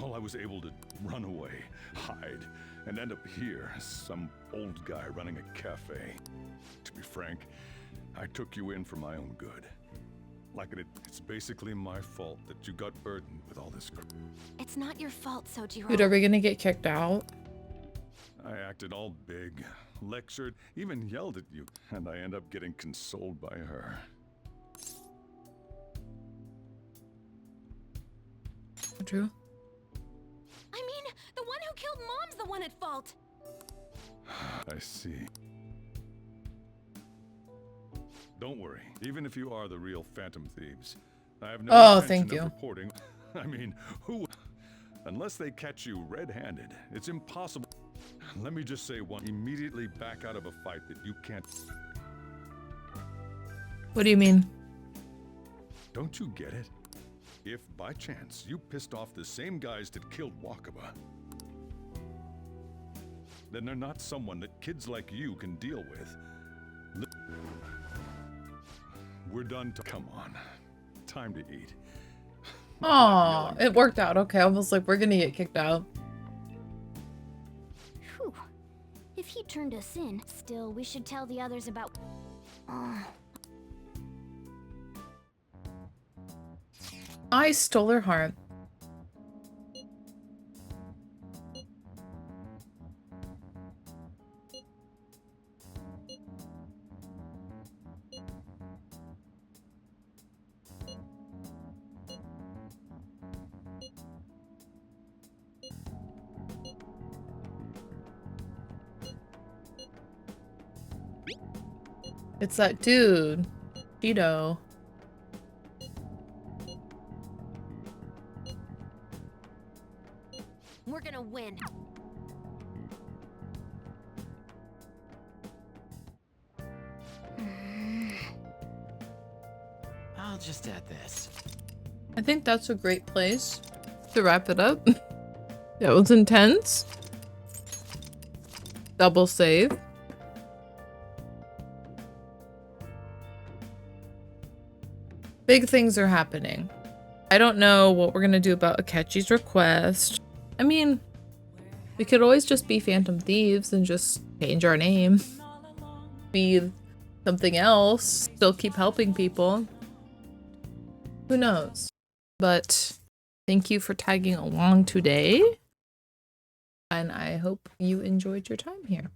All I was able to run away, hide, and end up here, some old guy running a cafe. To be frank, I took you in for my own good. Like it's basically my fault that you got burdened with all this. It's not your fault, Sojiro. Dude, are we gonna get kicked out? I acted all big, lectured, even yelled at you, and I end up getting consoled by her. True. I mean, the one who killed Mom's the one at fault. I see. Don't worry, even if you are the real Phantom Thieves, I have no intention of reporting. I mean, who? Unless they catch you red-handed, it's impossible. Let me just say one, immediately back out of a fight that you can't. What do you mean? Don't you get it? If, by chance, you pissed off the same guys that killed Wakaba, then they're not someone that kids like you can deal with. We're done. Come on. Time to eat. Oh, it worked out. Okay, I was like, we're gonna get kicked out. Whew. If he turned us in, still, we should tell the others about... I stole her heart. It's that dude, Cheeto. We're gonna win. I'll just add this. I think that's a great place to wrap it up. That was intense. Double save. Big things are happening. I don't know what we're gonna do about Akechi's request. I mean, we could always just be Phantom Thieves and just change our name. Be something else. Still keep helping people. Who knows? But thank you for tagging along today. And I hope you enjoyed your time here.